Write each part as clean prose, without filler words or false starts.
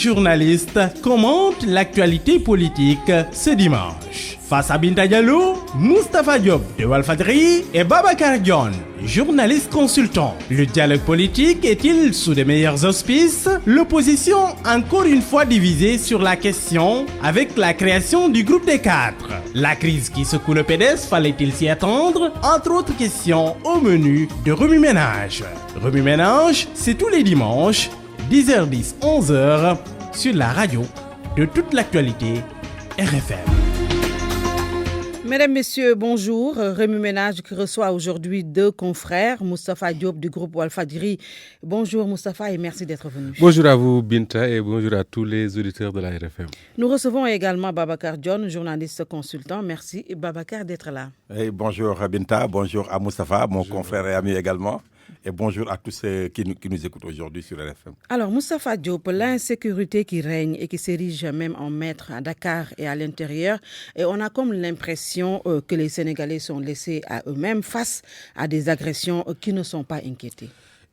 journalistes commentent l'actualité politique ce dimanche. Face à Binta Diallo, Moustapha Diop de Walfadjri et Babacar Dione, journaliste consultant. Le dialogue politique est-il sous de meilleurs auspices? L'opposition encore une fois divisée sur la question avec la création du groupe des quatre. La crise qui secoue le PDS, fallait-il s'y attendre? Entre autres questions au menu de Remue Ménage. Remue Ménage, c'est tous les dimanches, 10h10, 11h, sur la radio de toute l'actualité RFM. Mesdames, Messieurs, bonjour. Remue Ménage qui reçoit aujourd'hui deux confrères, Moustapha Diop du groupe Walfadjri. Bonjour Moustapha et merci d'être venu. Bonjour à vous Binta et bonjour à tous les auditeurs de la RFM. Nous recevons également Babacar Dione, journaliste consultant. Merci Babacar d'être là. Hey, bonjour Binta, bonjour à Moustapha, mon confrère et ami également. Et bonjour à tous ceux qui nous écoutent aujourd'hui sur RFM. Alors Moustapha Diop, l'insécurité qui règne et qui s'érige même en maître à Dakar et à l'intérieur, et on a comme l'impression que les Sénégalais sont laissés à eux-mêmes face à des agressions qui ne sont pas inquiétés.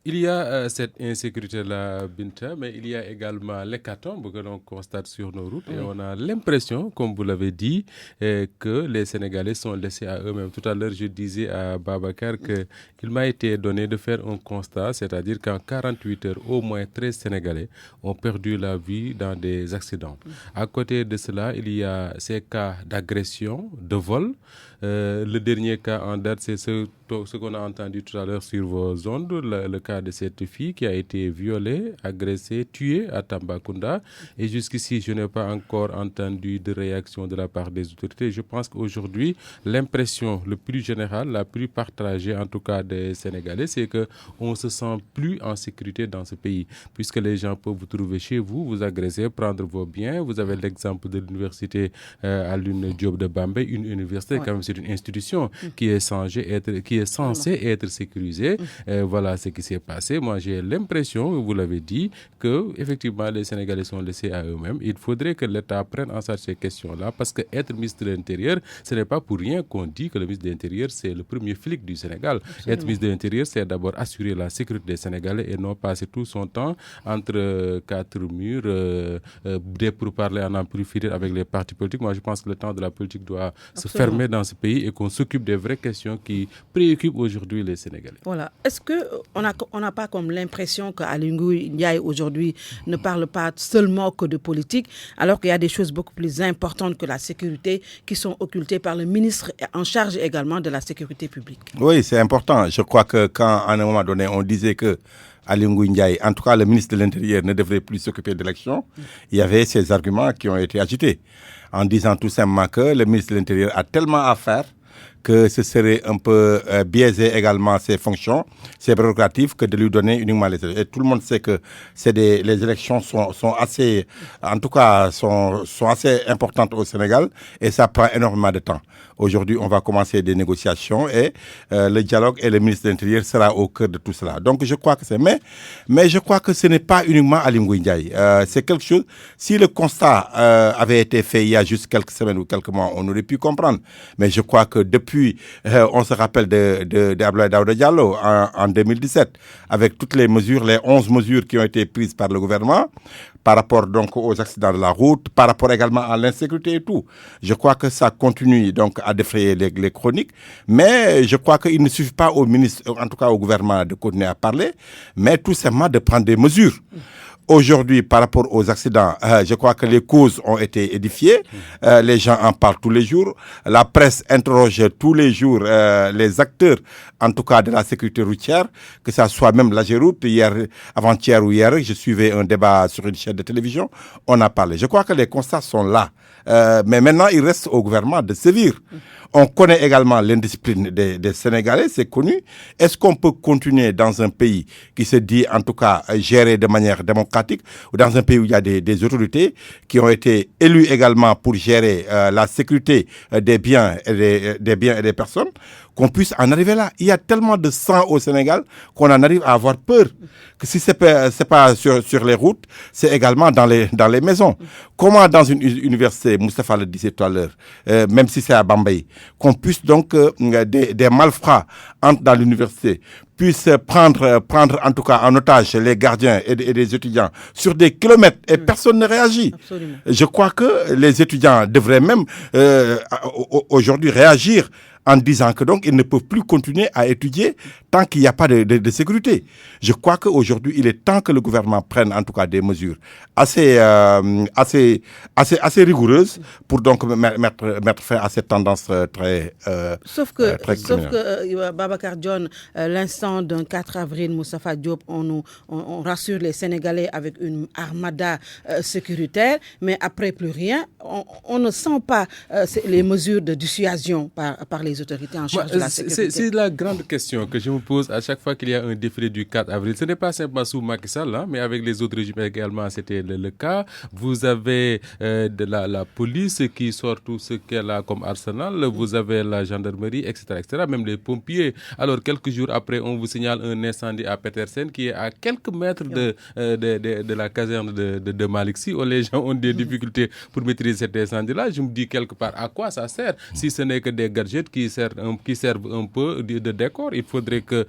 Il y a cette insécurité-là, Binta, mais il y a également l'hécatombe que l'on constate sur nos routes. Oui. Et on a l'impression, comme vous l'avez dit, que les Sénégalais sont laissés à eux-mêmes. Tout à l'heure, je disais à Babacar qu'il m'a été donné de faire un constat, c'est-à-dire qu'en 48 heures, au moins 13 Sénégalais ont perdu la vie dans des accidents. À côté de cela, il y a ces cas d'agression, de vol. Le dernier cas en date, c'est ce qu'on a entendu tout à l'heure sur vos ondes, le cas de cette fille qui a été violée, agressée, tuée à Tambacounda. Et jusqu'ici, je n'ai pas encore entendu de réaction de la part des autorités. Je pense qu'aujourd'hui, l'impression le plus générale, la plus partagée en tout cas des Sénégalais, c'est qu'on ne se sent plus en sécurité dans ce pays. Puisque les gens peuvent vous trouver chez vous, vous agresser, prendre vos biens. Vous avez l'exemple de l'université Alioune Diop de Bambey, une université, quand même, c'est une institution qui est censée être sécurisée. Voilà ce qui s'est passé. Moi, j'ai l'impression, vous l'avez dit, que effectivement les Sénégalais sont laissés à eux-mêmes. Il faudrait que l'État prenne en charge ces questions-là, parce que être ministre de l'Intérieur, ce n'est pas pour rien qu'on dit que le ministre de l'Intérieur, c'est le premier flic du Sénégal. Absolument. Être ministre de l'Intérieur, c'est d'abord assurer la sécurité des Sénégalais et non passer tout son temps entre quatre murs, pour parler en ampli avec les partis politiques. Moi, je pense que le temps de la politique doit se fermer dans ce pays et qu'on s'occupe des vraies questions qui préoccupent aujourd'hui les Sénégalais. Voilà. Est-ce qu'on n'a pas comme l'impression qu'Aly Ngouille Ndiaye aujourd'hui ne parle pas seulement que de politique, alors qu'il y a des choses beaucoup plus importantes que la sécurité qui sont occultées par le ministre en charge également de la sécurité publique? Oui, c'est important. Je crois que quand, à un moment donné, on disait que Aly Ngouille Ndiaye, en tout cas le ministre de l'Intérieur, ne devrait plus s'occuper de l'élection, il y avait ces arguments qui ont été agités, en disant tout simplement que le ministre de l'Intérieur a tellement à faire que ce serait un peu biaiser également ses fonctions, ses prérogatives, que de lui donner uniquement les élections. Et tout le monde sait que les élections sont assez, en tout cas, sont assez importantes au Sénégal et ça prend énormément de temps. Aujourd'hui, on va commencer des négociations et le dialogue et le ministre de l'Intérieur sera au cœur de tout cela. Donc, je crois que c'est... Mais je crois que ce n'est pas uniquement Aly Ngouille Ndiaye. C'est quelque chose... Si le constat avait été fait il y a juste quelques semaines ou quelques mois, on aurait pu comprendre. Mais je crois que depuis, on se rappelle d'Abdoulaye Daouda Diallo en 2017, avec toutes les mesures, les 11 mesures qui ont été prises par le gouvernement, par rapport donc aux accidents de la route, par rapport également à l'insécurité et tout. Je crois que ça continue donc à défrayer les chroniques, mais je crois qu'il ne suffit pas au ministre, en tout cas au gouvernement, de continuer à parler, mais tout simplement de prendre des mesures. Aujourd'hui, par rapport aux accidents, je crois que les causes ont été édifiées. Les gens en parlent tous les jours. La presse interroge tous les jours les acteurs, en tout cas de la sécurité routière, que ça soit même l'AGEROUTE. Avant-hier ou hier, je suivais un débat sur une chaîne de télévision. On a parlé. Je crois que les constats sont là. Mais maintenant, il reste au gouvernement de sévir. On connaît également l'indiscipline des Sénégalais, c'est connu. Est-ce qu'on peut continuer dans un pays qui se dit, en tout cas, géré de manière démocratique, ou dans un pays où il y a des autorités qui ont été élues également pour gérer la sécurité des biens et des personnes, qu'on puisse en arriver là. Il y a tellement de sang au Sénégal qu'on en arrive à avoir peur. Que si c'est pas sur les routes, c'est également dans les maisons. Comment dans une université, Moustapha le disait tout à l'heure, même si c'est à Bambey, qu'on puisse donc des malfrats entrent dans l'université, puissent prendre en tout cas en otage les gardiens et des étudiants sur des kilomètres et personne ne réagit. Absolument. Je crois que les étudiants devraient même aujourd'hui réagir en disant que donc ils ne peuvent plus continuer à étudier tant qu'il n'y a pas de sécurité. Je crois qu'aujourd'hui, il est temps que le gouvernement prenne en tout cas des mesures assez rigoureuses pour donc mettre fin à cette tendance très Sauf que Babacar John, l'instant d'un 4 avril, Moustapha Diop, on rassure les Sénégalais avec une armada sécuritaire, mais après plus rien, on ne sent pas les mesures de dissuasion par les autorités en charge de la sécurité. C'est la grande question que je me pose à chaque fois qu'il y a un défilé du 4 avril. Ce n'est pas simplement sous Macky Sall, hein, mais avec les autres régimes également, c'était le cas. Vous avez de la police qui sort tout ce qu'elle a comme arsenal. Vous avez la gendarmerie, etc., etc., même les pompiers. Alors, quelques jours après, on vous signale un incendie à Petersen qui est à quelques mètres de la caserne de Malick Sy, où les gens ont des difficultés pour maîtriser cet incendie-là. Je me dis quelque part, à quoi ça sert si ce n'est que des gadgets qui servent un peu de décor? Il faudrait que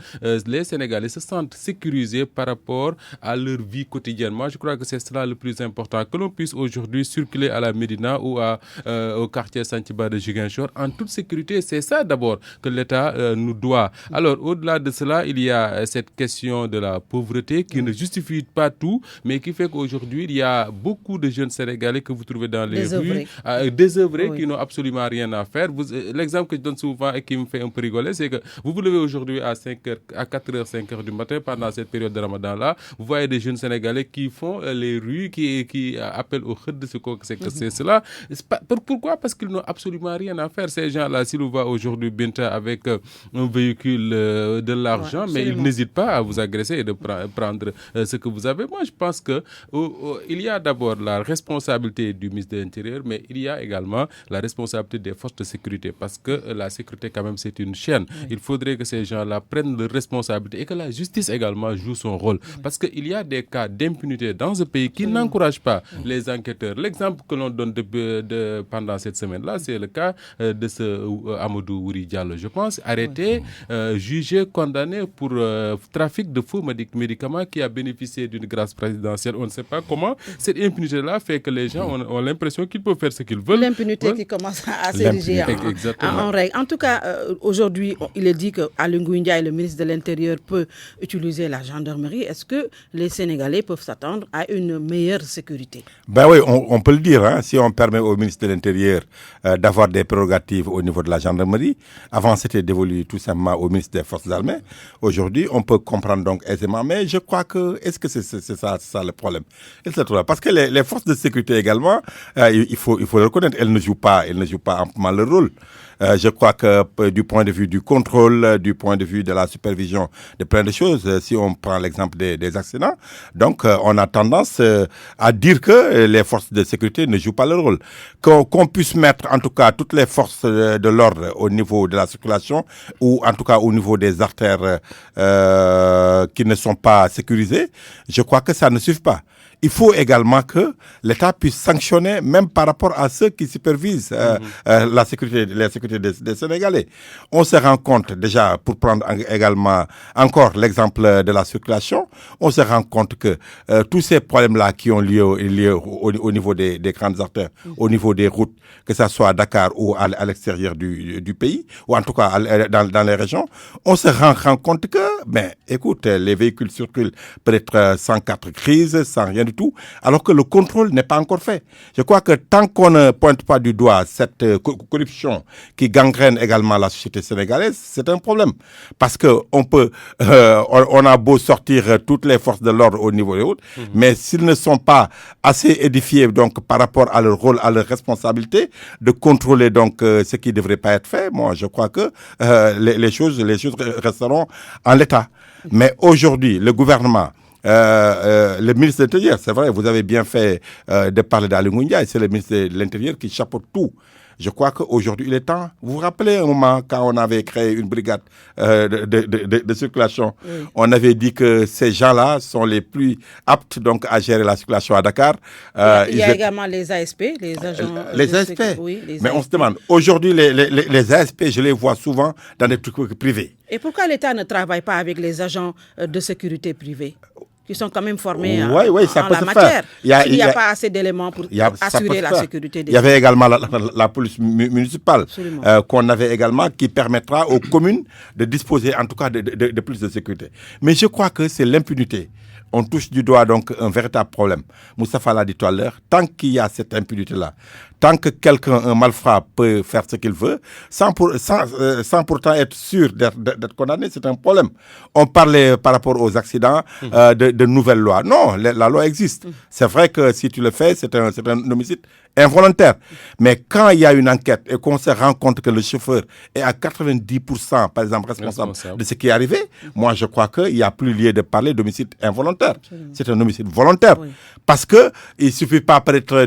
les Sénégalais se sentent sécurisés par rapport à leur vie quotidienne. Moi, je crois que c'est cela le plus important, que l'on puisse aujourd'hui circuler à la Médina ou au quartier Santiba de Ziguinchor en toute sécurité. C'est ça d'abord que l'État nous doit. Alors, au-delà de cela, il y a cette question de la pauvreté qui ne justifie pas tout, mais qui fait qu'aujourd'hui, il y a beaucoup de jeunes Sénégalais que vous trouvez dans les rues, désœuvrés, qui n'ont absolument rien à faire. L'exemple que je donne souvent et qui me fait un peu rigoler, c'est que vous vous levez aujourd'hui à 4h, 5h du matin pendant cette période de Ramadan-là, vous voyez des jeunes Sénégalais qui font les rues, qui appellent au khid, c'est cela. Pourquoi? Parce qu'ils n'ont absolument rien à faire. Ces gens-là, s'ils vous voient aujourd'hui, Binta, avec un véhicule, de l'argent, mais ils n'hésitent pas à vous agresser et de prendre ce que vous avez. Moi, je pense que il y a d'abord la responsabilité du ministre de l'Intérieur, mais il y a également la responsabilité des forces de sécurité, parce que la sécurité, quand même, c'est une chaîne. Il faudrait que ces gens-là prennent leurs responsabilités et que la justice également joue son rôle. Parce qu'il y a des cas d'impunité dans ce pays qui n'encouragent pas les enquêteurs. L'exemple que l'on donne pendant cette semaine-là, c'est le cas de ce Amadou Ouri Diallo, je pense, arrêté, jugé, condamné pour trafic de faux médicaments, qui a bénéficié d'une grâce présidentielle. On ne sait pas comment. Cette impunité-là fait que les gens ont l'impression qu'ils peuvent faire ce qu'ils veulent. L'impunité qui commence à s'ériger en règle. En tout cas, aujourd'hui, il est dit que Aly Ngouille Ndiaye, le ministre de l'Intérieur, peut utiliser la gendarmerie. Est-ce que les Sénégalais peuvent s'attendre à une meilleure sécurité? Ben oui, on peut le dire, hein, si on permet au ministre de l'Intérieur d'avoir des prérogatives au niveau de la gendarmerie. Avant, c'était dévolu tout simplement au ministre des Forces armées. Aujourd'hui, on peut comprendre donc aisément. Mais je crois que, est-ce que c'est ça le problème? Parce que les forces de sécurité également, il faut le reconnaître, elles ne jouent pas amplement leur rôle. Je crois que du point de vue du contrôle, du point de vue de la supervision de plein de choses, si on prend l'exemple des accidents, donc on a tendance à dire que les forces de sécurité ne jouent pas leur rôle. Qu'on puisse mettre en tout cas toutes les forces de l'ordre au niveau de la circulation, ou en tout cas au niveau des artères qui ne sont pas sécurisées, je crois que ça ne suffit pas. Il faut également que l'État puisse sanctionner, même par rapport à ceux qui supervisent la sécurité des Sénégalais. On se rend compte déjà, pour prendre également encore l'exemple de la circulation, on se rend compte que tous ces problèmes-là qui ont lieu au niveau des grandes artères, au niveau des routes, que ce soit à Dakar ou à l'extérieur du pays, ou en tout cas dans les régions, on se rend compte que, écoute, les véhicules circulent peut-être sans carte grise, sans rien du tout, alors que le contrôle n'est pas encore fait. Je crois que tant qu'on ne pointe pas du doigt cette corruption qui gangrène également la société sénégalaise, c'est un problème. Parce que on a beau sortir toutes les forces de l'ordre au niveau des routes, mais s'ils ne sont pas assez édifiés donc par rapport à leur rôle, à leur responsabilité, de contrôler donc ce qui ne devrait pas être fait, moi je crois que les choses resteront en l'état. Mais aujourd'hui, le gouvernement, le ministre de l'Intérieur, c'est vrai, vous avez bien fait de parler d'Aly Ngouille Ndiaye, c'est le ministre de l'Intérieur qui chapeaute tout. Je crois qu'aujourd'hui, il est temps. Vous vous rappelez un moment quand on avait créé une brigade de circulation, on avait dit que ces gens-là sont les plus aptes donc à gérer la circulation à Dakar. Il y a également les ASP, les agents. Les ASP. Oui, les Mais ASP. on se demande, aujourd'hui, les ASP, je les vois souvent dans des trucs privés. Et pourquoi l'État ne travaille pas avec les agents de sécurité privés qui sont quand même formés Oui, oui, ça en peut la se matière? faire. Il n'y a pas assez d'éléments pour Ça peut assurer se la faire. sécurité des Il y avait également la police municipale qu'on avait également qui permettra aux communes de disposer en tout cas de plus de sécurité. Mais je crois que c'est l'impunité. On touche du doigt donc un véritable problème. Moustapha l'a dit tout à l'heure, tant qu'il y a cette impunité-là, tant que quelqu'un, un malfrat, peut faire ce qu'il veut, sans pourtant être sûr d'être condamné, c'est un problème. On parlait par rapport aux accidents de nouvelles lois. Non, la loi existe. C'est vrai que si tu le fais, c'est un homicide involontaire. Mais quand il y a une enquête et qu'on se rend compte que le chauffeur est à 90%, par exemple, responsable de ce qui est arrivé, moi je crois qu'il n'y a plus lieu de parler d'homicide involontaire. C'est un homicide volontaire. Oui. Parce que il ne suffit pas peut-être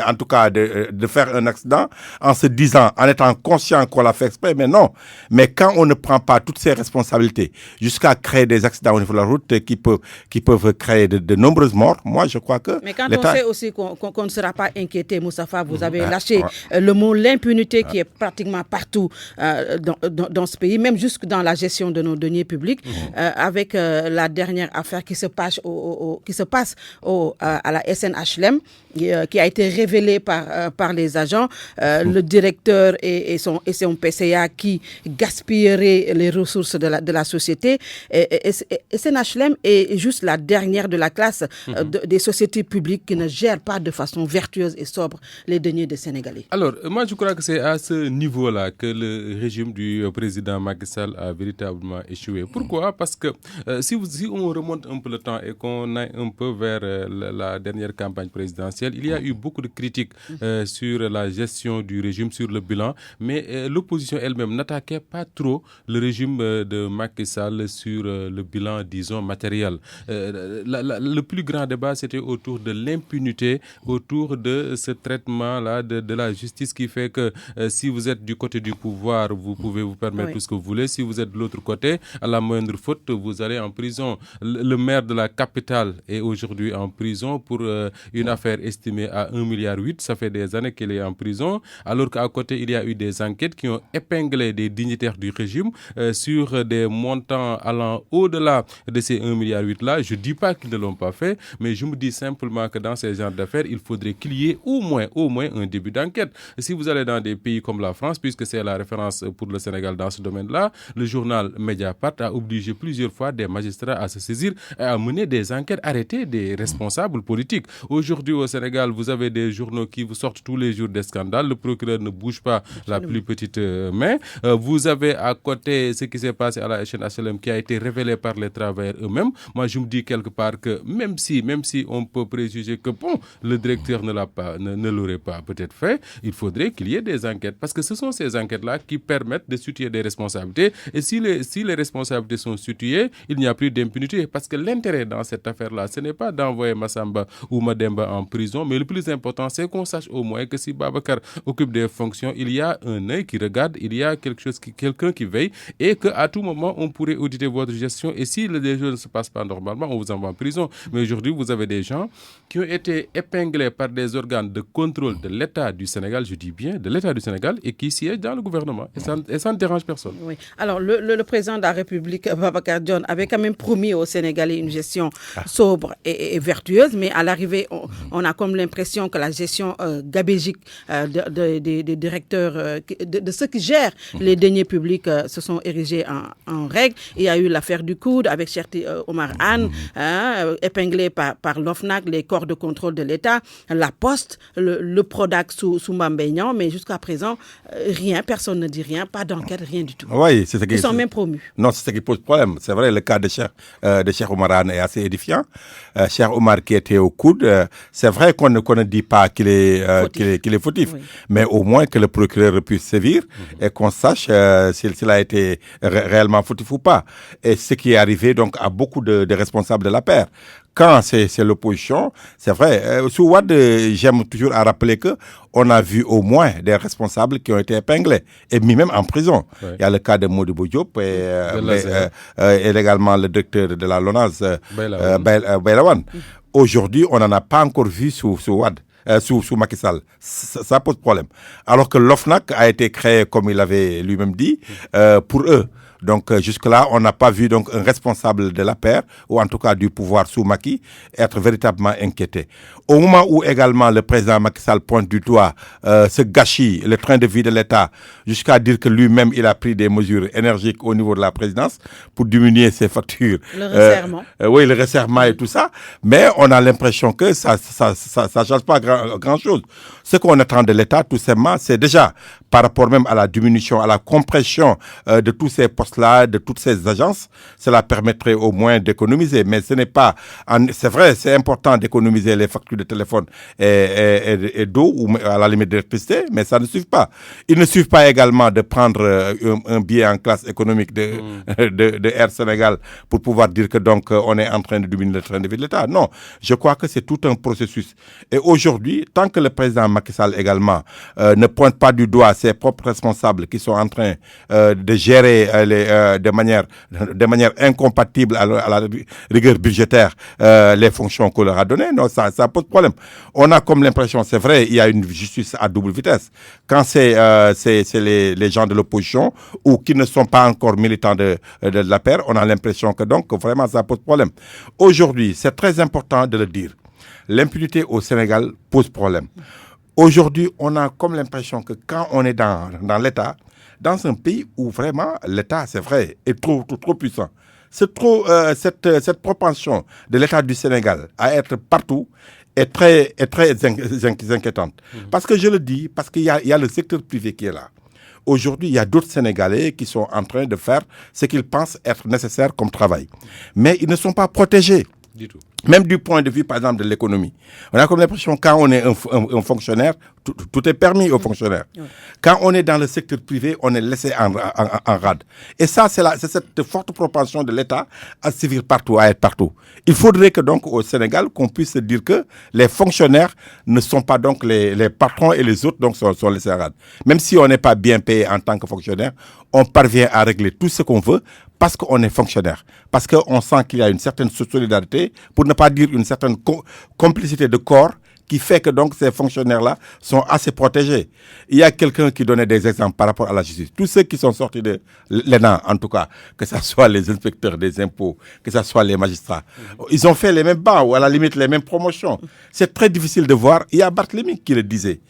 en tout cas de faire un accident en se disant, en étant conscient qu'on l'a fait exprès, mais non. Mais quand on ne prend pas toutes ses responsabilités jusqu'à créer des accidents au niveau de la route qui peuvent créer de nombreuses morts, moi je crois que... Mais quand on sait aussi qu'on ne sera pas inquiété, Moustapha, vous avez lâché le mot l'impunité qui est pratiquement partout dans ce pays, même jusque dans la gestion de nos deniers publics, avec la dernière affaire qui se passe à la SNHLM, qui a été révélée par les agents, le directeur et son PCA qui gaspillerait les ressources de la société. SNHLM est juste la dernière de la classe des sociétés publiques qui ne gèrent pas de façon vertueuse et sobre les deniers des Sénégalais. Alors, moi je crois que c'est à ce niveau-là que le régime du président Macky Sall a véritablement échoué. Pourquoi? Parce que si on remonte un peu le temps et qu'on aille un peu vers la dernière campagne présidentielle, il y a eu beaucoup de critiques sur la gestion du régime, sur le bilan, mais l'opposition elle-même n'attaquait pas trop le régime de Macky Sall sur le bilan, disons, matériel. Le plus grand débat, c'était autour de l'impunité, autour de ce traitement-là de la justice qui fait que si vous êtes du côté du pouvoir, vous pouvez vous permettre tout ce que vous voulez. Si vous êtes de l'autre côté, à la moindre faute, vous allez en prison. Le maire de la capitale est aujourd'hui en prison pour une affaire estimée à 1,8 milliard. Ça fait des années qu'il est en prison, alors qu'à côté, il y a eu des enquêtes qui ont épinglé des dignitaires du régime sur des montants allant au-delà de ces 1,8 milliard là. Je ne dis pas qu'ils ne l'ont pas fait, mais je me dis simplement que dans ces genres d'affaires, il faudrait qu'il y ait au moins un début d'enquête. Si vous allez dans des pays comme la France, puisque c'est la référence pour le Sénégal dans ce domaine-là, le journal Mediapart a obligé plusieurs fois des magistrats à se saisir et à mener des enquêtes, arrêter des responsables politiques. Aujourd'hui au Sénégal, vous avez des journaux qui vous sortent tous les jours des scandales. Le procureur ne bouge pas la plus petite main. Vous avez à côté ce qui s'est passé à la SNHLM qui a été révélé par les travailleurs eux-mêmes. Moi, je me dis quelque part que même si on peut préjuger que bon, le directeur ne l'aurait pas peut-être fait, il faudrait qu'il y ait des enquêtes. Parce que ce sont ces enquêtes-là qui permettent de situer des responsabilités. Et si les responsabilités sont situées, il n'y a plus d'impunité. Parce que l'intérêt dans cette affaire-là, ce n'est pas d'envoyer Massamba ou Mademba en prison, mais le plus important, c'est qu'on sache au moins que si Babacar occupe des fonctions, il y a un œil qui regarde, il y a quelqu'un qui veille, et qu'à tout moment, on pourrait auditer votre gestion. Et si les choses ne se passent pas normalement, on vous envoie en prison. Mais aujourd'hui, vous avez des gens qui ont été épinglés par des organes de contrôle de l'État du Sénégal, je dis bien de l'État du Sénégal, et qui siègent dans le gouvernement. Et ça ne dérange personne. Oui. Alors, le président de la République, Babacar Dione, avait quand même promis aux Sénégalais une gestion sobre et vertueuse, mais à l'arrivée, on a comme l'impression que la gestion gabégique des directeurs, de ceux qui gèrent les deniers publics se sont érigés en règle. Il y a eu l'affaire du coude avec Cherti Omar Anne, épinglé par l'OFNAC, les corps de contrôle de l'État, la Poste, le Prodac sous Mbambeignan, mais jusqu'à présent, rien, personne ne dit rien, pas d'enquête, rien du tout. Oui, c'est ce qui... Ils sont même promus. Non, c'est ce qui pose problème. C'est vrai, le cas de Cheikh Omar Anne est assez édifiant. Cheikh Omar qui était au coude, c'est vrai qu'on ne dit pas qu'il est est fautif. Oui. Mais au moins que le procureur puisse sévir et qu'on sache s'il a été réellement fautif ou pas. Et ce qui est arrivé donc à beaucoup de responsables de la paire. Quand c'est l'opposition, c'est vrai. Sous Wade, j'aime toujours à rappeler que on a vu au moins des responsables qui ont été épinglés et mis même en prison. Ouais. Il y a le cas de Modibo Diop et également le directeur de la LONASE, Baylawan. Aujourd'hui, on n'en a pas encore vu sous Wade. Sous Macky Sall. Ça pose problème. Alors que l'OFNAC a été créé, comme il avait lui-même dit, pour eux. Donc jusque-là, on n'a pas vu donc un responsable de la paire, ou en tout cas du pouvoir sous Macky, être véritablement inquiété. Au moment où également le président Macky Sall pointe du doigt ce gâchis, le train de vie de l'État, jusqu'à dire que lui-même, il a pris des mesures énergiques au niveau de la présidence pour diminuer ses factures. Le resserrement. Oui, le resserrement et tout ça. Mais on a l'impression que ça change pas grand-chose. Ce qu'on attend de l'État, tout simplement, c'est déjà par rapport même à la diminution, à la compression de tous ces postes-là, de toutes ces agences, cela permettrait au moins d'économiser. Mais ce n'est pas... C'est vrai, c'est important d'économiser les factures de téléphone et d'eau, ou à la limite d'électricité, mais ça ne suffit pas. Il ne suffit pas également de prendre un billet en classe économique de Air Sénégal pour pouvoir dire que donc on est en train de diminuer le train de vie de l'État. Non, je crois que c'est tout un processus. Et aujourd'hui, tant que le président Macky Sall également ne pointe pas du doigt ses propres responsables qui sont en train de gérer de manière incompatible à la rigueur budgétaire les fonctions qu'on leur a données, non, ça pose problème. On a comme l'impression, c'est vrai, il y a une justice à double vitesse. Quand c'est les gens de l'opposition ou qui ne sont pas encore militants de la paire, on a l'impression que donc vraiment ça pose problème. Aujourd'hui, c'est très important de le dire. L'impunité au Sénégal pose problème. Aujourd'hui, on a comme l'impression que quand on est dans l'État, dans un pays où vraiment l'État, c'est vrai, est trop puissant, c'est trop cette propension de l'État du Sénégal à être partout est très inquiétante. Parce que je le dis, parce qu'il y a le secteur privé qui est là. Aujourd'hui, il y a d'autres Sénégalais qui sont en train de faire ce qu'ils pensent être nécessaire comme travail. Mais ils ne sont pas protégés. Du tout. Même du point de vue, par exemple, de l'économie. On a comme l'impression que quand on est un fonctionnaire, tout est permis aux fonctionnaires. Oui. Quand on est dans le secteur privé, on est laissé en rade. Et ça, c'est cette forte propension de l'État à sévir partout, à être partout. Il faudrait que donc au Sénégal, qu'on puisse dire que les fonctionnaires ne sont pas donc les patrons et les autres donc sont laissés en rade. Même si on n'est pas bien payé en tant que fonctionnaire, on parvient à régler tout ce qu'on veut parce qu'on est fonctionnaire. Parce qu'on sent qu'il y a une certaine solidarité, pour ne pas dire une certaine complicité de corps, qui fait que donc ces fonctionnaires-là sont assez protégés. Il y a quelqu'un qui donnait des exemples par rapport à la justice. Tous ceux qui sont sortis de l'ENA, en tout cas, que ce soit les inspecteurs des impôts, que ce soit les magistrats, ils ont fait les mêmes bancs ou à la limite les mêmes promotions. C'est très difficile de voir. Il y a Barthélemy qui le disait.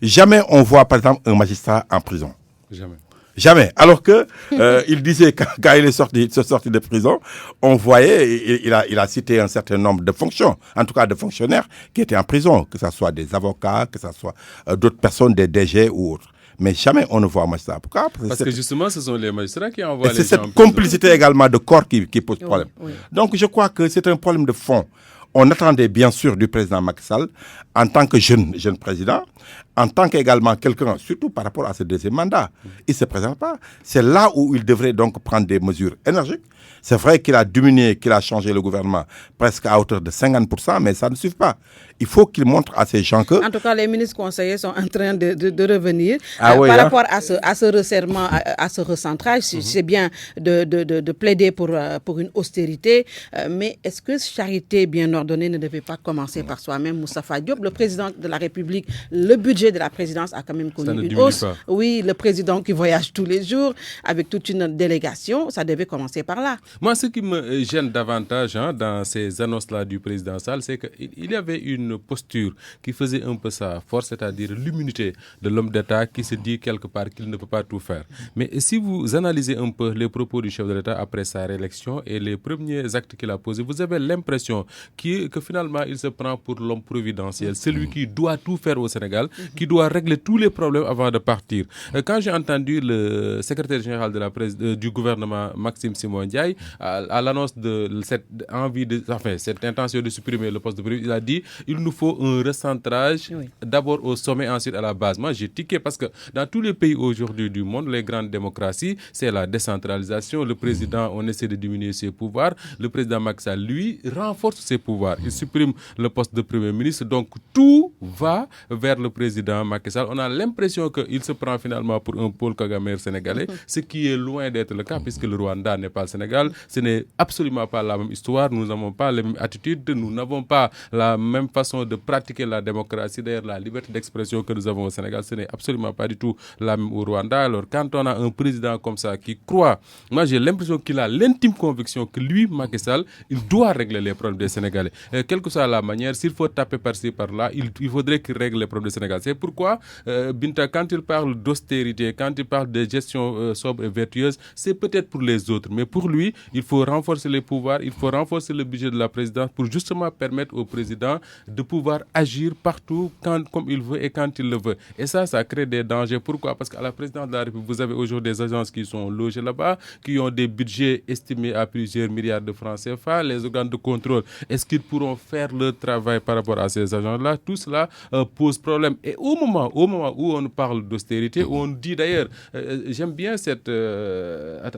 Jamais on voit, par exemple, un magistrat en prison. Jamais. Jamais. Alors que il disait quand il est sorti de prison, on voyait, il a cité un certain nombre de fonctions, en tout cas de fonctionnaires qui étaient en prison, que ce soit des avocats, que ce soit d'autres personnes, des DG ou autres. Mais jamais on ne voit un magistrat. Pourquoi? Parce que justement, ce sont les magistrats qui envoient les gens. C'est cette complicité également de corps qui pose problème. Oui. Donc je crois que c'est un problème de fond. On attendait bien sûr du président Macky Sall, en tant que jeune président, en tant qu'également quelqu'un, surtout par rapport à ce deuxième mandat. Il ne se présente pas. C'est là où il devrait donc prendre des mesures énergiques. C'est vrai qu'il a diminué, qu'il a changé le gouvernement presque à hauteur de 50%, mais ça ne suffit pas. Il faut qu'il montre à ces gens que... En tout cas, les ministres conseillers sont en train de revenir. Oui, par rapport à ce resserrement, à ce recentrage, c'est bien de plaider pour une austérité, mais est-ce que charité bien ordonnée ne devait pas commencer par soi-même? Moustapha Diop, le président de la République, le budget de la présidence a quand même connu une hausse. Oui, le président qui voyage tous les jours avec toute une délégation, ça devait commencer par là. Moi, ce qui me gêne davantage dans ces annonces-là du président Sall, c'est qu'il y avait une posture qui faisait un peu sa force, c'est-à-dire l'immunité de l'homme d'État qui se dit quelque part qu'il ne peut pas tout faire. Mais si vous analysez un peu les propos du chef de l'État après sa réélection et les premiers actes qu'il a posés, vous avez l'impression que finalement il se prend pour l'homme providentiel, celui qui doit tout faire au Sénégal, qui doit régler tous les problèmes avant de partir. Quand j'ai entendu le secrétaire général du gouvernement, Maxime Simon Ndiaye, à l'annonce de cette cette intention de supprimer le poste de Premier ministre, il a dit il nous faut un recentrage d'abord au sommet, ensuite à la base. Moi, j'ai tiqué parce que dans tous les pays aujourd'hui du monde, les grandes démocraties, c'est la décentralisation. Le président, on essaie de diminuer ses pouvoirs. Le président Macky Sall, lui, renforce ses pouvoirs. Il supprime le poste de Premier ministre. Donc, tout va vers le président Macky Sall. On a l'impression qu'il se prend finalement pour un Paul Kagame sénégalais, ce qui est loin d'être le cas puisque le Rwanda n'est pas le Sénégal. Ce n'est absolument pas la même histoire. Nous n'avons pas les mêmes attitudes. Nous n'avons pas la même façon de pratiquer la démocratie. D'ailleurs, la liberté d'expression que nous avons au Sénégal, ce n'est absolument pas du tout la même au Rwanda. Alors, quand on a un président comme ça qui croit, moi j'ai l'impression qu'il a l'intime conviction que lui, Macky Sall, il doit régler les problèmes des Sénégalais. Quelle que soit la manière, s'il faut taper par-ci, par-là, il faudrait qu'il règle les problèmes des Sénégalais. C'est pourquoi, Binta, quand il parle d'austérité, quand il parle de gestion sobre et vertueuse, c'est peut-être pour les autres. Mais pour lui, il faut renforcer les pouvoirs, il faut renforcer le budget de la présidence pour justement permettre au président de pouvoir agir partout comme il veut et quand il le veut. Et ça crée des dangers. Pourquoi? Parce qu'à la présidence de la République, vous avez aujourd'hui des agences qui sont logées là-bas, qui ont des budgets estimés à plusieurs milliards de francs CFA. Les organes de contrôle, est-ce qu'ils pourront faire leur travail par rapport à ces agences-là? Tout cela pose problème. Et au moment où on parle d'austérité, où on dit d'ailleurs, j'aime bien cette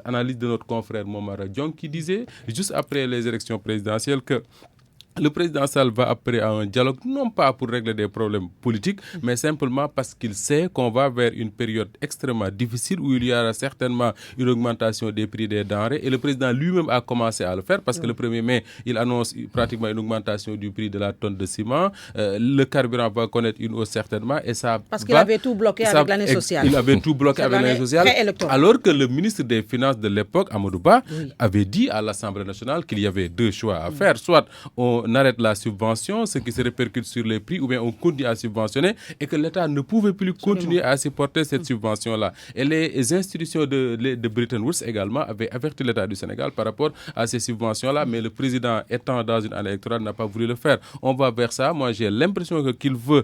analyse de notre confrère Momara Diong qui disait, juste après les élections présidentielles, que le président Sall va après à un dialogue, non pas pour régler des problèmes politiques, mais simplement parce qu'il sait qu'on va vers une période extrêmement difficile où il y aura certainement une augmentation des prix des denrées. Et le président lui-même a commencé à le faire parce que le 1er mai, il annonce pratiquement une augmentation du prix de la tonne de ciment. Le carburant va connaître une hausse certainement. Et ça parce qu'il avait tout bloqué avec l'année sociale. Il avait tout bloqué avec l'année sociale. Alors que le ministre des Finances de l'époque, Amadou Ba, avait dit à l'Assemblée nationale qu'il y avait deux choix à faire. Soit on arrête la subvention, ce qui se répercute sur les prix, ou bien on continue à subventionner et que l'État ne pouvait plus continuer à supporter cette subvention-là. Et les institutions de Bretton Woods également avaient averti l'État du Sénégal par rapport à ces subventions-là, mais le président, étant dans une année électorale, n'a pas voulu le faire. On va vers ça. Moi, j'ai l'impression qu'il veut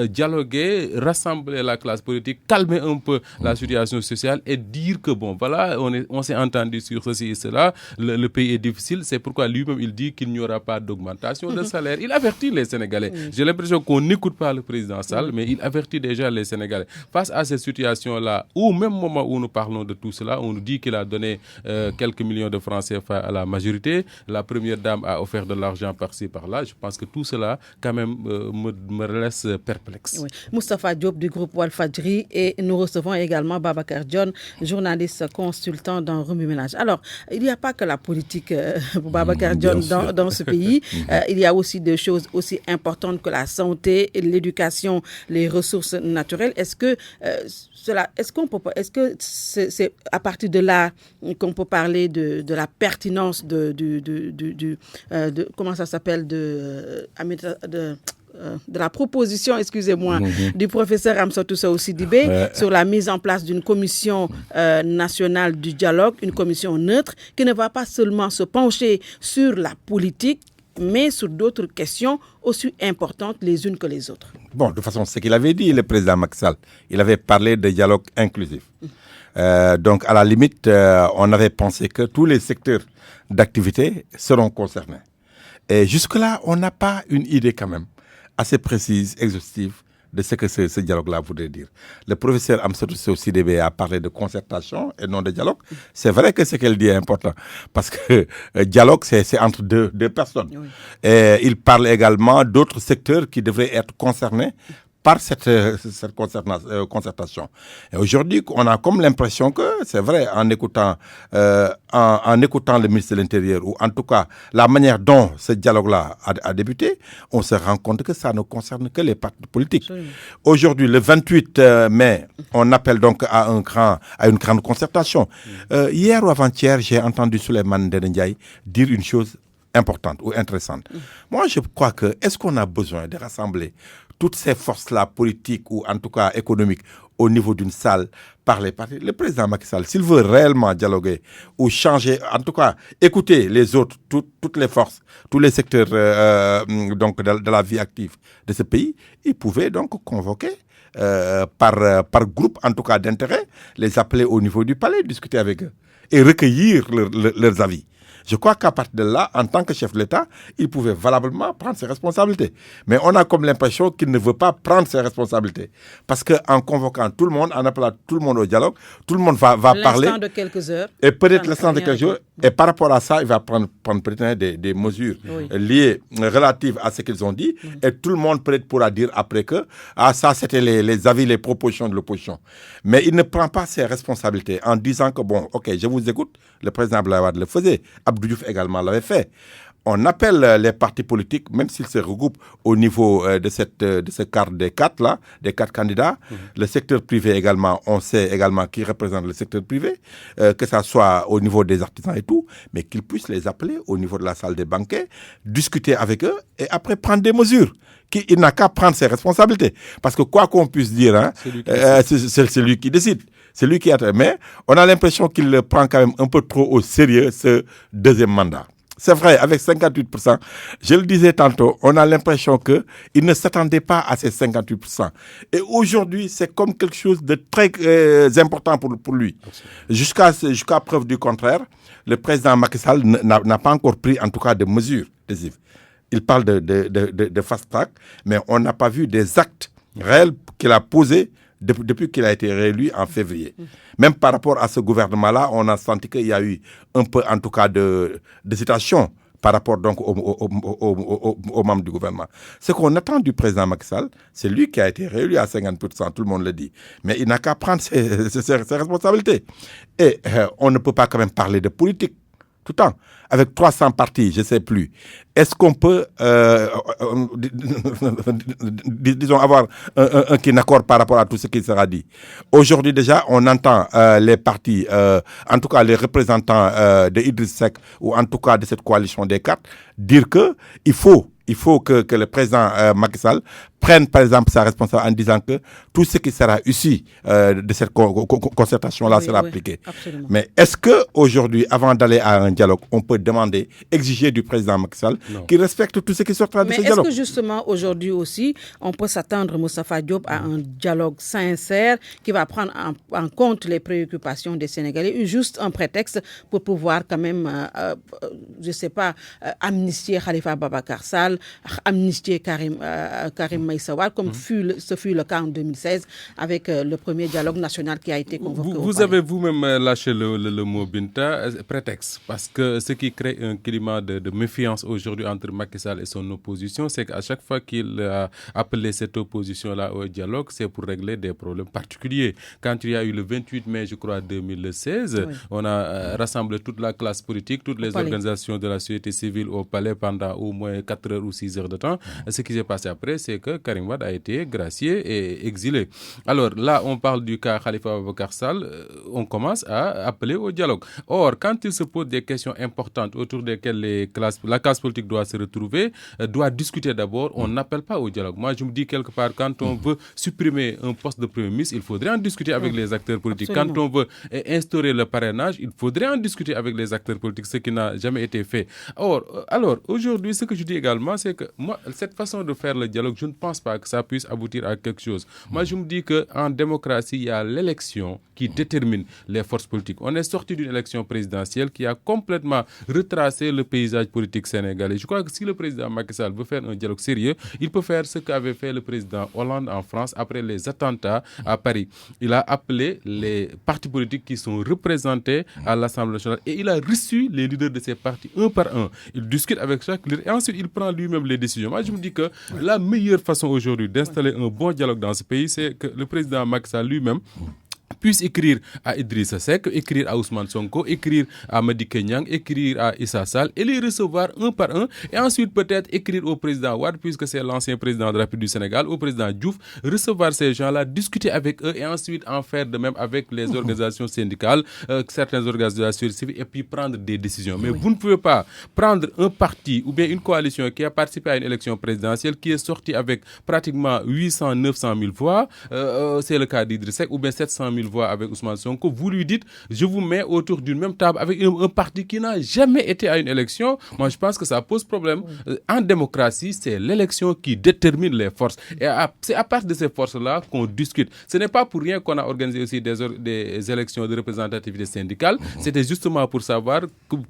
dialoguer, rassembler la classe politique, calmer un peu la situation sociale et dire que bon, voilà, on s'est entendu sur ceci et cela, le pays est difficile, c'est pourquoi lui-même il dit qu'il n'y aura pas d'augmentation de salaire. Il avertit les Sénégalais. J'ai l'impression qu'on n'écoute pas le président Sall, mais il avertit déjà les Sénégalais. Face à cette situation-là, au même moment où nous parlons de tout cela, on nous dit qu'il a donné quelques millions de francs CFA à la majorité. La première dame a offert de l'argent par-ci, par-là. Je pense que tout cela, quand même, me laisse perplexe. Oui. Moustapha Diop du groupe Walfadjri et nous recevons également Babacar Dione, journaliste consultant dans Remue Ménage. Alors, il n'y a pas que la politique, Babacar Dione, dans ce pays. Il y a aussi des choses aussi importantes que la santé, l'éducation, les ressources naturelles. Est-ce que c'est à partir de là qu'on peut parler de la pertinence comment ça s'appelle de la proposition, du professeur Amsatou Sow Sidibé sur la mise en place d'une commission nationale du dialogue, une commission neutre qui ne va pas seulement se pencher sur la politique, mais sur d'autres questions aussi importantes les unes que les autres. Bon, de toute façon, ce qu'il avait dit, le président Macky Sall, il avait parlé de dialogue inclusif. Donc, à la limite, on avait pensé que tous les secteurs d'activité seront concernés. Et jusque-là, on n'a pas une idée quand même assez précise, exhaustive, de ce que ce dialogue-là voudrait dire. Le professeur Amsatou Sow Sidibé a parlé de concertation et non de dialogue. C'est vrai que ce qu'elle dit est important parce que dialogue, c'est entre deux personnes. Oui. Et il parle également d'autres secteurs qui devraient être concernés par cette concertation. Et aujourd'hui, on a comme l'impression que, c'est vrai, en écoutant le ministre de l'Intérieur, ou en tout cas la manière dont ce dialogue-là a débuté, on se rend compte que ça ne concerne que les partis politiques. Oui. Aujourd'hui, le 28 mai, on appelle donc à une grande concertation. Hier ou avant-hier, j'ai entendu Souleymane Ndéné Ndiaye dire une chose importante ou intéressante. Moi, je crois que, est-ce qu'on a besoin de rassembler toutes ces forces-là politiques ou en tout cas économiques au niveau d'une salle par les partis? Le président Macky Sall, s'il veut réellement dialoguer ou changer, en tout cas écouter les autres, toutes les forces, tous les secteurs donc de la vie active de ce pays, il pouvait donc convoquer par groupe, en tout cas d'intérêt, les appeler au niveau du palais, discuter avec eux et recueillir leurs avis. Je crois qu'à partir de là, en tant que chef de l'État, il pouvait valablement prendre ses responsabilités. Mais on a comme l'impression qu'il ne veut pas prendre ses responsabilités. Parce qu'en convoquant tout le monde, en appelant tout le monde au dialogue, tout le monde va parler. L'instant de quelques heures. Et peut-être l'instant de quelques jours. Et par rapport à ça, il va prendre peut-être des mesures liées, relatives à ce qu'ils ont dit. Et tout le monde peut-être pourra dire après que ça, c'était les avis, les propositions de l'opposition. Mais il ne prend pas ses responsabilités en disant que, bon, ok, je vous écoute, le président Abdoulaye Wade le faisait. Abdou Diouf également l'avait fait. On appelle les partis politiques, même s'ils se regroupent au niveau de ce cadre des quatre candidats. Le secteur privé également, on sait également qui représente le secteur privé, que ça soit au niveau des artisans et tout, mais qu'ils puissent les appeler au niveau de la salle des banquets, discuter avec eux et après prendre des mesures. Il n'a qu'à prendre ses responsabilités. Parce que quoi qu'on puisse dire, c'est lui qui décide. C'est lui qui a... Mais on a l'impression qu'il le prend quand même un peu trop au sérieux, ce deuxième mandat. C'est vrai, avec 58%, je le disais tantôt, on a l'impression qu'il ne s'attendait pas à ces 58%. Et aujourd'hui, c'est comme quelque chose de très important pour lui. Jusqu'à preuve du contraire, le président Macky Sall n'a pas encore pris, en tout cas, de mesures décisives. Il parle de fast-track, mais on n'a pas vu des actes réels qu'il a posés depuis qu'il a été réélu en février. Même par rapport à ce gouvernement-là, on a senti qu'il y a eu un peu, en tout cas, d'hésitation par rapport donc aux membres du gouvernement. Ce qu'on attend du président Macky Sall, c'est lui qui a été réélu à 50%, tout le monde le dit. Mais il n'a qu'à prendre ses responsabilités. Et on ne peut pas quand même parler de politique tout le temps. Avec 300 partis, je ne sais plus. Est-ce qu'on peut, disons, avoir un accord par rapport à tout ce qui sera dit? Aujourd'hui déjà, on entend les partis, en tout cas les représentants de Idriss Seck, ou en tout cas de cette coalition des quatre, dire qu'il faut que le président Macky Sall prenne par exemple sa responsabilité en disant que tout ce qui sera issu de cette concertation-là sera appliqué. Absolument. Mais est-ce qu'aujourd'hui, avant d'aller à un dialogue, on peut demander, exiger du président Macky Sall qu'il respecte tout ce qui sortira de ce dialogue? Mais est-ce que justement aujourd'hui aussi, on peut s'attendre, Moustapha Diop, à un dialogue sincère qui va prendre en compte les préoccupations des Sénégalais, juste un prétexte pour pouvoir quand même, je ne sais pas, amnistier Khalifa Babacar Sall, amnistier Karim Meïssa Wade, comme ce fut le cas en 2016 avec le premier dialogue national qui a été convoqué. Vous avez vous-même lâché le mot Binta, prétexte, parce que ce qui crée un climat de méfiance aujourd'hui entre Macky Sall et son opposition, c'est qu'à chaque fois qu'il a appelé cette opposition-là au dialogue, c'est pour régler des problèmes particuliers. Quand il y a eu le 28 mai, je crois, 2016, on a rassemblé toute la classe politique, toutes les organisations de la société civile au palais pendant au moins 4 heures ou 6 heures de temps. Ce qui s'est passé après, c'est que Karim Wade a été gracié et exilé. Alors là, on parle du cas Khalifa Babacar Sall, on commence à appeler au dialogue. Or, quand il se pose des questions importantes autour desquelles la classe politique doit se retrouver, doit discuter d'abord, on n'appelle pas au dialogue. Moi, je me dis quelque part, quand on veut supprimer un poste de Premier ministre, il faudrait en discuter avec les acteurs politiques. Absolument. Quand on veut instaurer le parrainage, il faudrait en discuter avec les acteurs politiques, ce qui n'a jamais été fait. Alors, aujourd'hui, ce que je dis également, c'est que moi, cette façon de faire le dialogue, je ne pense pas que ça puisse aboutir à quelque chose. Moi, je me dis qu'en démocratie, il y a l'élection qui détermine les forces politiques. On est sorti d'une élection présidentielle qui a complètement retracé le paysage politique sénégalais. Je crois que si le président Macky Sall veut faire un dialogue sérieux, il peut faire ce qu'avait fait le président Hollande en France après les attentats à Paris. Il a appelé les partis politiques qui sont représentés à l'Assemblée nationale et il a reçu les leaders de ces partis un par un. Il discute avec chaque leader et ensuite il prend lui-même les décisions. Moi, je me dis que la meilleure façon aujourd'hui d'installer un bon dialogue dans ce pays, c'est que le président Macky Sall lui-même puisse écrire à Idrissa Seck, écrire à Ousmane Sonko, écrire à Madické Niang, écrire à Issa Sall et les recevoir un par un et ensuite peut-être écrire au président Wade, puisque c'est l'ancien président de la République du Sénégal, au président Diouf, recevoir ces gens-là, discuter avec eux et ensuite en faire de même avec les organisations syndicales, certaines organisations civiles et puis prendre des décisions. Mais vous ne pouvez pas prendre un parti ou bien une coalition qui a participé à une élection présidentielle qui est sortie avec pratiquement 800-900 000 voix, c'est le cas d'Idrissa Seck, ou bien 700 000 voit avec Ousmane Sonko, vous lui dites, je vous mets autour d'une même table avec un parti qui n'a jamais été à une élection. Moi, je pense que ça pose problème. En démocratie, c'est l'élection qui détermine les forces. Et c'est à partir de ces forces-là qu'on discute. Ce n'est pas pour rien qu'on a organisé aussi des élections de représentativité syndicale. C'était justement pour savoir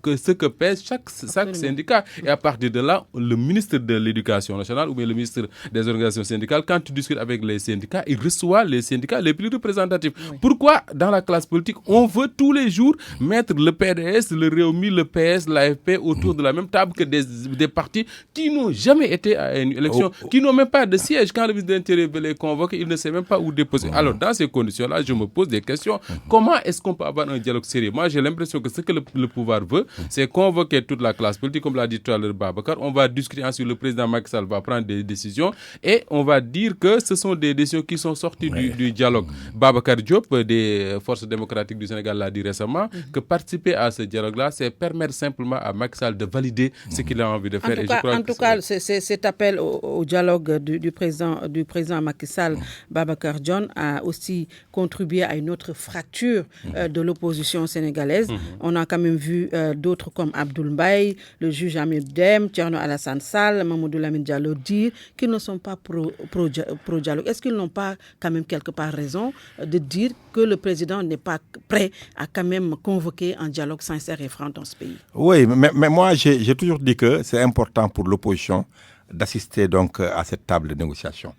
que ce que pèse chaque syndicat. Et à partir de là, le ministre de l'Éducation nationale ou bien le ministre des organisations syndicales, quand tu discutes avec les syndicats, il reçoit les syndicats les plus représentatifs. Pourquoi, dans la classe politique, on veut tous les jours mettre le PDS, le Réumi, le PS, l'AFP autour de la même table que des partis qui n'ont jamais été à une élection, qui n'ont même pas de siège. Quand le ministre de l'Intérieur veut les convoquer, il ne sait même pas où déposer. Alors, dans ces conditions-là, je me pose des questions. Comment est-ce qu'on peut avoir un dialogue sérieux? Moi, j'ai l'impression que ce que le pouvoir veut, c'est convoquer toute la classe politique, comme l'a dit tout à l'heure Babacar. On va discuter ensuite, le président Macky Sall va prendre des décisions et on va dire que ce sont des décisions qui sont sorties du dialogue. Babacar Diop, des forces démocratiques du Sénégal, l'a dit récemment, que participer à ce dialogue-là, c'est permettre simplement à Macky Sall de valider ce qu'il a envie de faire. En tout cas, cet appel au dialogue du président Macky Sall, Babacar John, a aussi contribué à une autre fracture de l'opposition sénégalaise. On a quand même vu d'autres comme Abdoul Mbaye, le juge Hamid Dème, Thierno Alassane Sall, Mamadou Lamine Diallo dire qu'ils ne sont pas pro-dialogue. Est-ce qu'ils n'ont pas quand même quelque part raison de dire que le président n'est pas prêt à quand même convoquer un dialogue sincère et franc dans ce pays? Oui, mais moi j'ai toujours dit que c'est important pour l'opposition d'assister donc à cette table de négociation.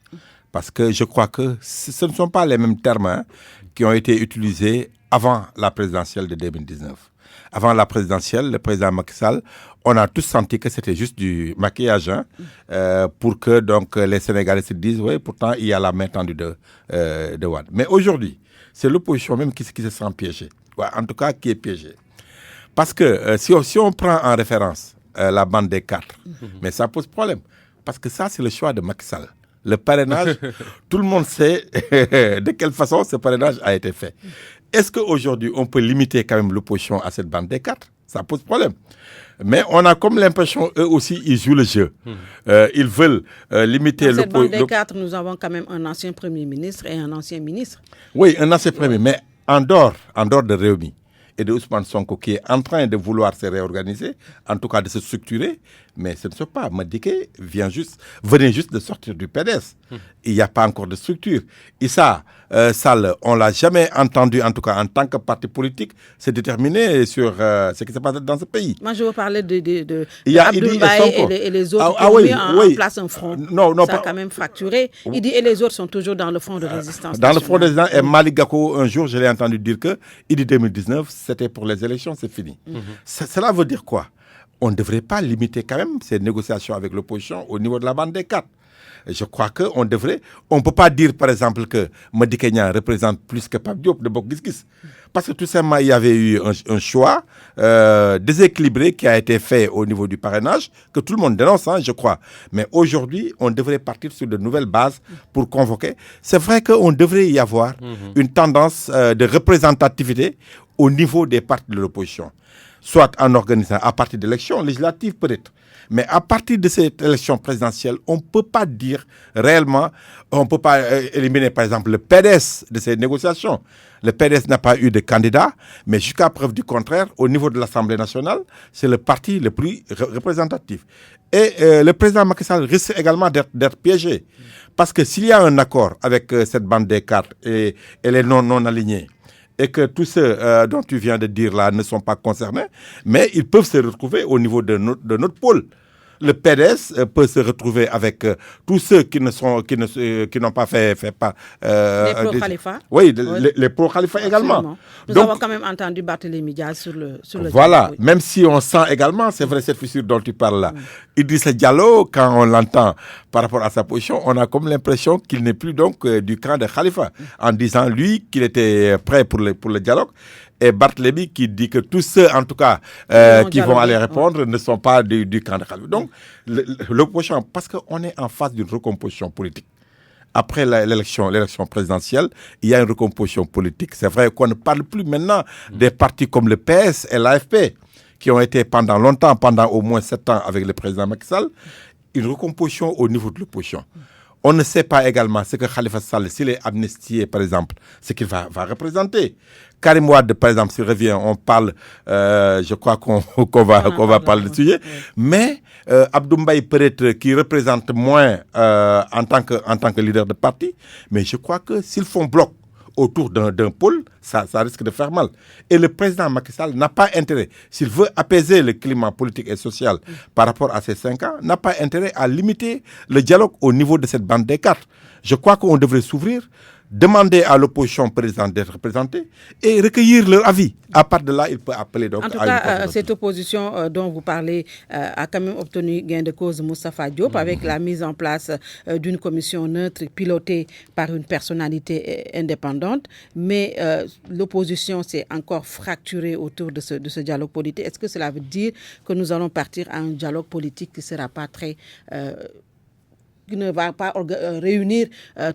Parce que je crois que ce ne sont pas les mêmes termes qui ont été utilisés avant la présidentielle de 2019. Avant la présidentielle, le président Macky Sall, on a tous senti que c'était juste du maquillage pour que donc, les Sénégalais se disent, oui, pourtant il y a la main tendue de Wade. Mais aujourd'hui, c'est l'opposition même qui se sent piégée. Ouais, en tout cas, qui est piégée. Parce que si on prend en référence la bande des 4, mais ça pose problème. Parce que ça, c'est le choix de Macky Sall. Le parrainage, tout le monde sait de quelle façon ce parrainage a été fait. Est-ce qu'aujourd'hui, on peut limiter quand même l'opposition à cette bande des 4? Ça pose problème. Mais on a comme l'impression, eux aussi, ils jouent le jeu. Ils veulent limiter l'opposition. Dans cette bande des 4, nous avons quand même un ancien Premier ministre et un ancien ministre. Oui, un ancien Premier ministre. Mais en dehors de Réumi et de Ousmane Sonko, qui est en train de vouloir se réorganiser, en tout cas de se structurer, mais ce ne sont pas. Madické venait juste de sortir du PDS. Il n'y a pas encore de structure. Issa Sall, on ne l'a jamais entendu, en tout cas en tant que parti politique, se déterminer sur ce qui se passe dans ce pays. Moi, je veux parler de Abdoul Mbaye et les autres qui ont mis en place un front. Ça a quand même fracturé. Il dit, et les autres sont toujours dans le front de résistance. Dans le front de résistance, et Malick Gakou, un jour, je l'ai entendu dire que, il dit 2019, c'était pour les élections, c'est fini. Cela veut dire quoi? On ne devrait pas limiter quand même ces négociations avec l'opposition au niveau de la bande des 4. Je crois qu'on devrait... On ne peut pas dire, par exemple, que Madické Niang représente plus que Pape Diop de Bokk Gis Gis. Parce que tout simplement, il y avait eu un choix déséquilibré qui a été fait au niveau du parrainage, que tout le monde dénonce, je crois. Mais aujourd'hui, on devrait partir sur de nouvelles bases pour convoquer. C'est vrai qu'on devrait y avoir une tendance de représentativité au niveau des partis de l'opposition. Soit en organisant à partir d'élections législatives peut-être. Mais à partir de cette élection présidentielle, on ne peut pas dire réellement, on ne peut pas éliminer par exemple le PDS de ces négociations. Le PDS n'a pas eu de candidat, mais jusqu'à preuve du contraire, au niveau de l'Assemblée nationale, c'est le parti le plus représentatif. Et le président Macky Sall risque également d'être piégé. Parce que s'il y a un accord avec cette bande des 4 et les non alignés, et que tous ceux dont tu viens de dire là ne sont pas concernés, mais ils peuvent se retrouver au niveau de notre pôle. Le PDS peut se retrouver avec tous ceux qui n'ont pas fait pas... les pro-Khalifa. Oui, les pro-Khalifa également. Nous avons quand même entendu Barthélémy Diaz sur le voilà, dialogue, oui. Même si on sent également, c'est vrai, cette fissure dont tu parles là. Idrissa Diallo, quand on l'entend par rapport à sa position, on a comme l'impression qu'il n'est plus donc du camp de Khalifa, en disant lui qu'il était prêt pour le dialogue. Et Barthélémy qui dit que tous ceux, en tout cas, qui vont aller répondre ne sont pas du camp de Khalifa. Donc, l'opposition, parce qu'on est en face d'une recomposition politique. Après l'élection présidentielle, il y a une recomposition politique. C'est vrai qu'on ne parle plus maintenant des partis comme le PS et l'AFP, qui ont été pendant longtemps, pendant au moins 7 ans avec le président Macky Sall, une recomposition au niveau de l'opposition. On ne sait pas également ce que Khalifa Sall, s'il est amnistié, par exemple, ce qu'il va représenter. Karim Wade, par exemple, s'il revient, on parle, je crois qu'on va parler du sujet. Mais Abdou Mbaye, peut-être, qui représente moins en tant que leader de parti, mais je crois que s'ils font bloc autour d'un pôle, ça risque de faire mal. Et le président Macky Sall n'a pas intérêt, s'il veut apaiser le climat politique et social par rapport à ces 5 ans, n'a pas intérêt à limiter le dialogue au niveau de cette bande des quatre. Je crois qu'on devrait s'ouvrir, demander à l'opposition présidente d'être représentée et recueillir leur avis. À part de là, il peut appeler donc en tout à cas, cette opposition dont vous parlez a quand même obtenu gain de cause Moustapha Diop avec la mise en place d'une commission neutre pilotée par une personnalité indépendante. Mais l'opposition s'est encore fracturée autour de ce dialogue politique. Est-ce que cela veut dire que nous allons partir à un dialogue politique qui ne sera pas très... qui ne va pas réunir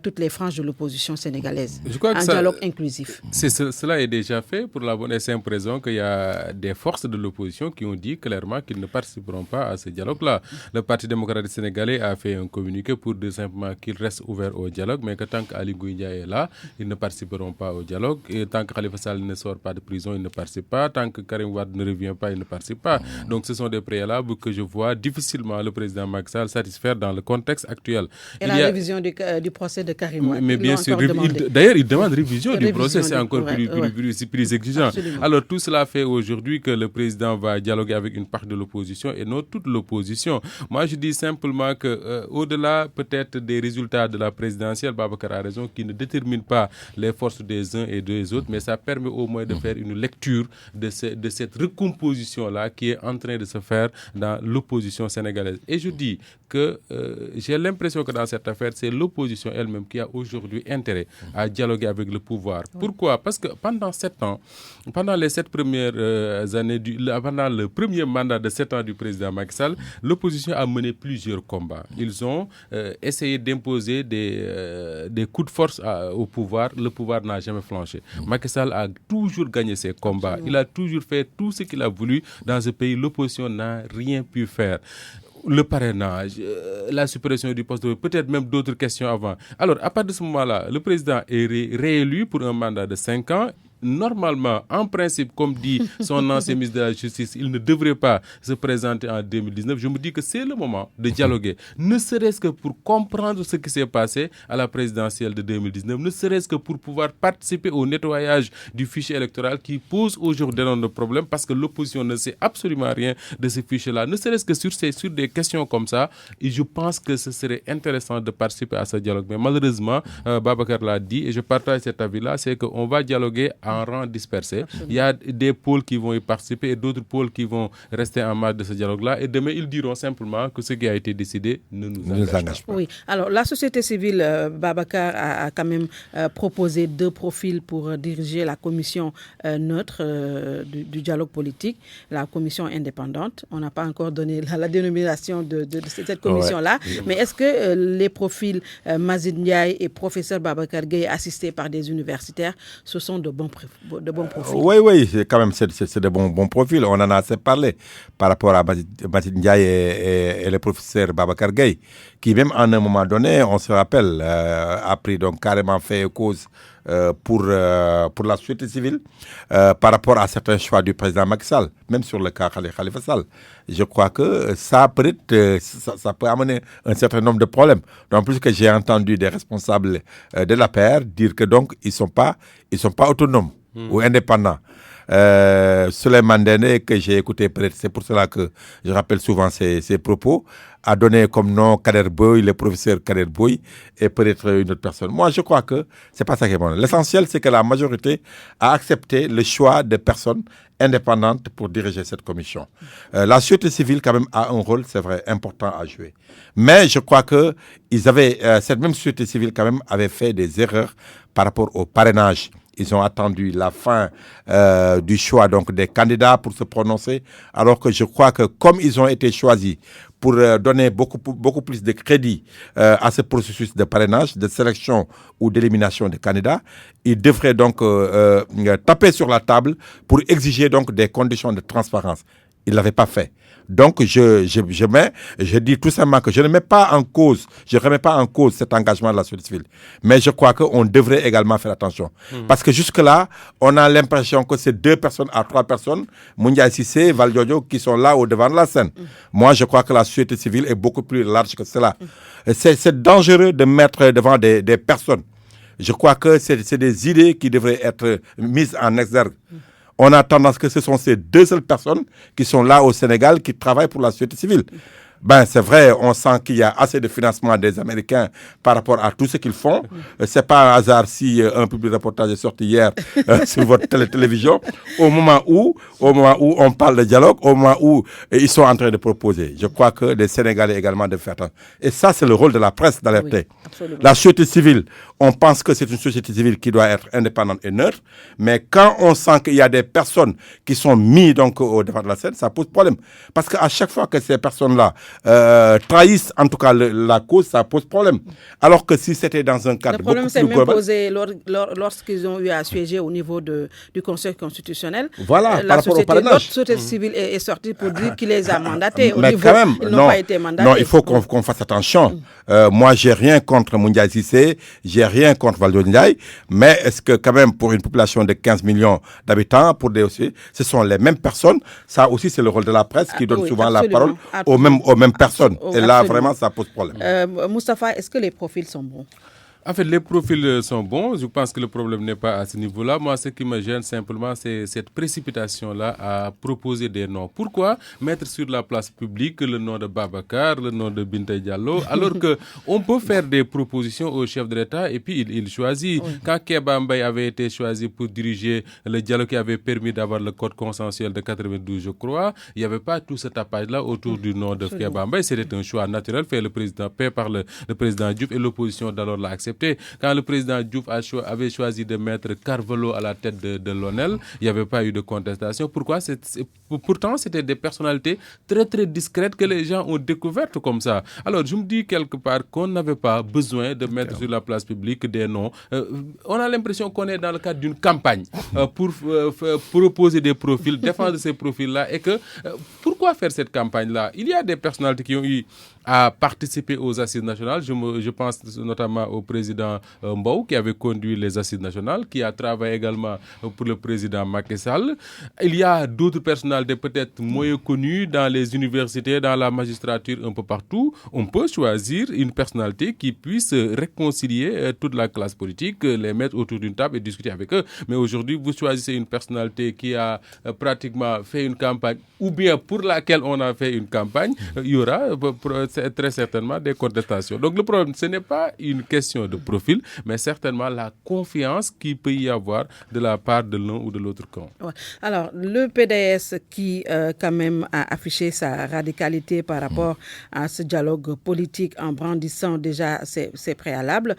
toutes les franges de l'opposition sénégalaise. Je crois que un dialogue inclusif. Cela est déjà fait pour la bonne et simple raison qu'il y a des forces de l'opposition qui ont dit clairement qu'ils ne participeront pas à ce dialogue-là. Le Parti démocratique sénégalais a fait un communiqué pour dire simplement qu'ils restent ouverts au dialogue, mais que tant qu'Aly Ngouille Ndiaye est là, ils ne participeront pas au dialogue. Et tant que Khalifa Sall ne sort pas de prison, ils ne participent pas. Tant que Karim Wade ne revient pas, ils ne participent pas. Donc ce sont des préalables que je vois difficilement le président Macky Sall satisfaire dans le contexte actuel. Et la révision du procès de Karim Wade. Mais bien sûr, d'ailleurs, il demande révision du procès, c'est encore plus exigeant. Absolument. Alors tout cela fait aujourd'hui que le président va dialoguer avec une partie de l'opposition et non toute l'opposition. Moi, je dis simplement que au-delà peut-être des résultats de la présidentielle, Babacar a raison, qui ne déterminent pas les forces des uns et des autres, mais ça permet au moins de faire une lecture de cette recomposition-là qui est en train de se faire dans l'opposition sénégalaise. Et je dis que j'ai l'impression que dans cette affaire, c'est l'opposition elle-même qui a aujourd'hui intérêt à dialoguer avec le pouvoir. Pourquoi? Parce que pendant 7 ans, pendant les 7 premières années, pendant le premier mandat de 7 ans du président Macky Sall, l'opposition a mené plusieurs combats. Ils ont essayé d'imposer des coups de force au pouvoir. Le pouvoir n'a jamais flanché. Macky Sall a toujours gagné ses combats. Absolument. Il a toujours fait tout ce qu'il a voulu dans ce pays. L'opposition n'a rien pu faire. Le parrainage, la suppression du poste, peut-être même d'autres questions avant. Alors, à partir de ce moment-là, le président est réélu pour un mandat de 5 ans. Normalement, en principe, comme dit son ancien ministre de la Justice, il ne devrait pas se présenter en 2019. Je me dis que c'est le moment de dialoguer, ne serait-ce que pour comprendre ce qui s'est passé à la présidentielle de 2019, ne serait-ce que pour pouvoir participer au nettoyage du fichier électoral qui pose aujourd'hui d'énormes problèmes parce que l'opposition ne sait absolument rien de ce fichier-là. Ne serait-ce que sur des questions comme ça, et je pense que ce serait intéressant de participer à ce dialogue. Mais malheureusement, Babacar l'a dit, et je partage cet avis-là, c'est qu'on va dialoguer en rang dispersé. Absolument. Il y a des pôles qui vont y participer et d'autres pôles qui vont rester en marge de ce dialogue-là. Et demain, ils diront simplement que ce qui a été décidé ne nous engage pas. Oui. Alors, la société civile, Babacar, a quand même proposé 2 profils pour diriger la commission neutre du dialogue politique, la commission indépendante. On n'a pas encore donné la dénomination de cette commission-là. Ouais. Mais est-ce que les profils Mazid Ndiaye et professeur Babacar Gueye, assistés par des universitaires, ce sont de bons profils? Oui, quand même, c'est de bons profils. On en a assez parlé par rapport à Mazid Ndiaye et le professeur Babacar Gueye, qui même à un moment donné, on se rappelle, a pris donc carrément fait cause pour la société civile par rapport à certains choix du président Macky Sall, même sur le cas Khalifa Sall. Je crois que ça peut amener un certain nombre de problèmes. En plus que j'ai entendu des responsables de l'APR dire que donc ils sont pas autonomes ou indépendants. Souleymane Ndéné, que j'ai écouté, peut-être c'est pour cela que je rappelle souvent ses propos, a donné comme nom Kader Boye, le professeur Kader Boye, et peut-être une autre personne. Moi, je crois que c'est pas ça qui est bon. L'essentiel, c'est que la majorité a accepté le choix de personnes indépendantes pour diriger cette commission. La société civile, quand même, a un rôle, c'est vrai, important à jouer. Mais je crois que cette même société civile, quand même, avait fait des erreurs par rapport au parrainage. Ils ont attendu la fin du choix donc, des candidats pour se prononcer, alors que je crois que comme ils ont été choisis pour donner beaucoup plus de crédit à ce processus de parrainage, de sélection ou d'élimination des candidats, ils devraient donc taper sur la table pour exiger donc des conditions de transparence. Il ne l'avait pas fait. Donc, je dis tout simplement que je ne remets pas en cause cet engagement de la société civile. Mais je crois qu'on devrait également faire attention. Parce que jusque-là, on a l'impression que c'est 2 personnes à 3 personnes, Moundiaye Cissé, Valdiodio, qui sont là au devant de la scène. Moi, je crois que la société civile est beaucoup plus large que cela. C'est dangereux de mettre devant des personnes. Je crois que c'est des idées qui devraient être mises en exergue. On a tendance que ce sont ces 2 seules personnes qui sont là au Sénégal qui travaillent pour la société civile. C'est vrai, on sent qu'il y a assez de financement des Américains par rapport à tout ce qu'ils font. C'est pas un hasard si un public reportage est sorti hier sur votre télévision, au moment où on parle de dialogue, au moment où ils sont en train de proposer. Je crois que les Sénégalais également doivent faire attention. Et ça, c'est le rôle de la presse d'alerter. Oui, la société civile, on pense que c'est une société civile qui doit être indépendante et neutre, mais quand on sent qu'il y a des personnes qui sont mises donc au devant de la scène, ça pose problème. Parce qu'à chaque fois que ces personnes-là trahissent en tout cas la cause, ça pose problème. Alors que si c'était dans un cadre beaucoup plus global... Le problème s'est même posé lorsqu'ils ont eu à siéger au niveau du Conseil constitutionnel. Voilà, la par rapport au parrainage. L'autre société civile est sortie pour dire qu'il les a mandatés. Au Mais niveau, quand même, ils n'ont pas été mandatés. Non, il faut qu'on fasse attention. Moi, j'ai rien contre Moundiaye Cissé, j'ai rien contre Valdiodio Ndiaye, mais est-ce que quand même pour une population de 15 millions d'habitants, ce sont les mêmes personnes. Ça aussi, c'est le rôle de la presse qui donne souvent la parole aux mêmes personnes. Et là, vraiment, ça pose problème. Moustapha, est-ce que les profils sont bons? En fait, les profils sont bons. Je pense que le problème n'est pas à ce niveau-là. Moi, ce qui me gêne simplement, c'est cette précipitation-là à proposer des noms. Pourquoi mettre sur la place publique le nom de Babacar, le nom de Binta Diallo, alors qu'on peut faire des propositions au chef de l'État et puis il choisit. Oui. Quand Kéba Mbaye avait été choisi pour diriger le dialogue qui avait permis d'avoir le code consensuel de 92, je crois, il n'y avait pas tout ce tapage-là autour du nom de Kéba Mbaye. C'était un choix naturel fait par le président Diouf et l'opposition d'alors l'a accepté. Quand le président Diouf avait choisi de mettre Carvalho à la tête de l'ONEL, il n'y avait pas eu de contestation. Pourquoi? Pourtant, c'était des personnalités très très discrètes que les gens ont découvertes comme ça. Alors, je me dis quelque part qu'on n'avait pas besoin de mettre sur la place publique des noms. On a l'impression qu'on est dans le cadre d'une campagne pour proposer des profils, défendre ces profils-là. Et que, pourquoi faire cette campagne-là? Il y a des personnalités qui ont eu à participer aux assises nationales. Je pense notamment au président Mbow qui avait conduit les assises nationales, qui a travaillé également pour le président Macky Sall. Il y a d'autres personnalités peut-être moins connues dans les universités, dans la magistrature, un peu partout. On peut choisir une personnalité qui puisse réconcilier toute la classe politique, les mettre autour d'une table et discuter avec eux. Mais aujourd'hui, vous choisissez une personnalité qui a pratiquement fait une campagne ou bien pour laquelle on a fait une campagne, il y aura très certainement des contestations. Donc le problème, ce n'est pas une question de profil, mais certainement la confiance qu'il peut y avoir de la part de l'un ou de l'autre camp. Ouais. Alors, le PDS qui quand même a affiché sa radicalité par rapport à ce dialogue politique en brandissant déjà ses préalables.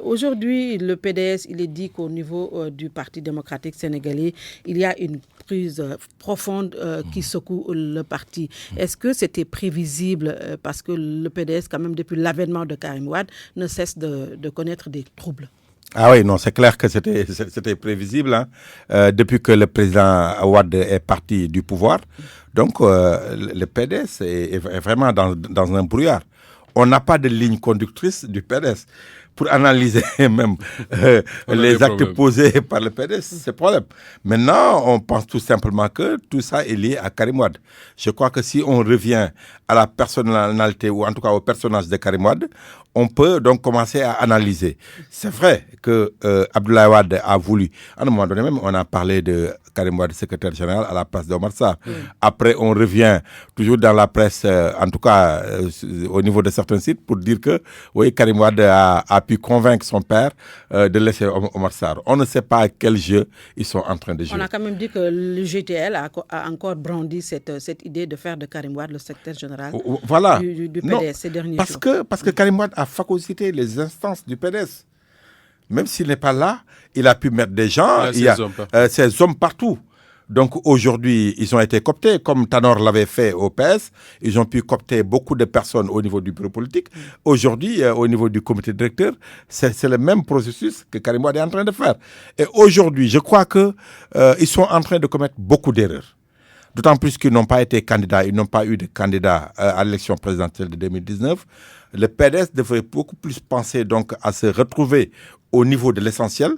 Aujourd'hui, le PDS, il est dit qu'au niveau du Parti démocratique sénégalais, il y a une prise profonde qui secoue le parti. Est-ce que c'était prévisible parce que le PDS, quand même, depuis l'avènement de Karim Wade, ne cesse de connaître des troubles? Ah oui, non, c'est clair que c'était prévisible depuis que le président Wade est parti du pouvoir. Donc, le PDS est vraiment dans un brouillard. On n'a pas de ligne conductrice du PDS. Pour analyser même les actes posés par le PDS, c'est le problème. Maintenant, on pense tout simplement que tout ça est lié à Karim Wade. Je crois que si on revient à la personnalité, ou en tout cas au personnage de Karim Wade, on peut donc commencer à analyser. C'est vrai que Abdoulaye Wade a voulu, à un moment donné même, on a parlé de Karim Wade, secrétaire général, à la place d'Omar Sarr. Après, on revient toujours dans la presse, en tout cas au niveau de certains sites, pour dire que oui, Karim Wade a pu convaincre son père de laisser Omar Sarr. On ne sait pas à quel jeu ils sont en train de jouer. On a quand même dit que le GTL a encore brandi cette idée de faire de Karim Wade le secrétaire général du PDS ces derniers jours. Parce que Karim Wade a phagocyté les instances du PDS. Même s'il n'est pas là, il a pu mettre des gens, il y a ces hommes partout. Donc aujourd'hui, ils ont été cooptés, comme Tanor l'avait fait au PS. Ils ont pu coopter beaucoup de personnes au niveau du bureau politique. Aujourd'hui, au niveau du comité directeur, c'est le même processus que Karim Wade est en train de faire. Et aujourd'hui, je crois qu'ils sont en train de commettre beaucoup d'erreurs. D'autant plus qu'ils n'ont pas été candidats, ils n'ont pas eu de candidat à l'élection présidentielle de 2019. Le PDS devrait beaucoup plus penser donc à se retrouver au niveau de l'essentiel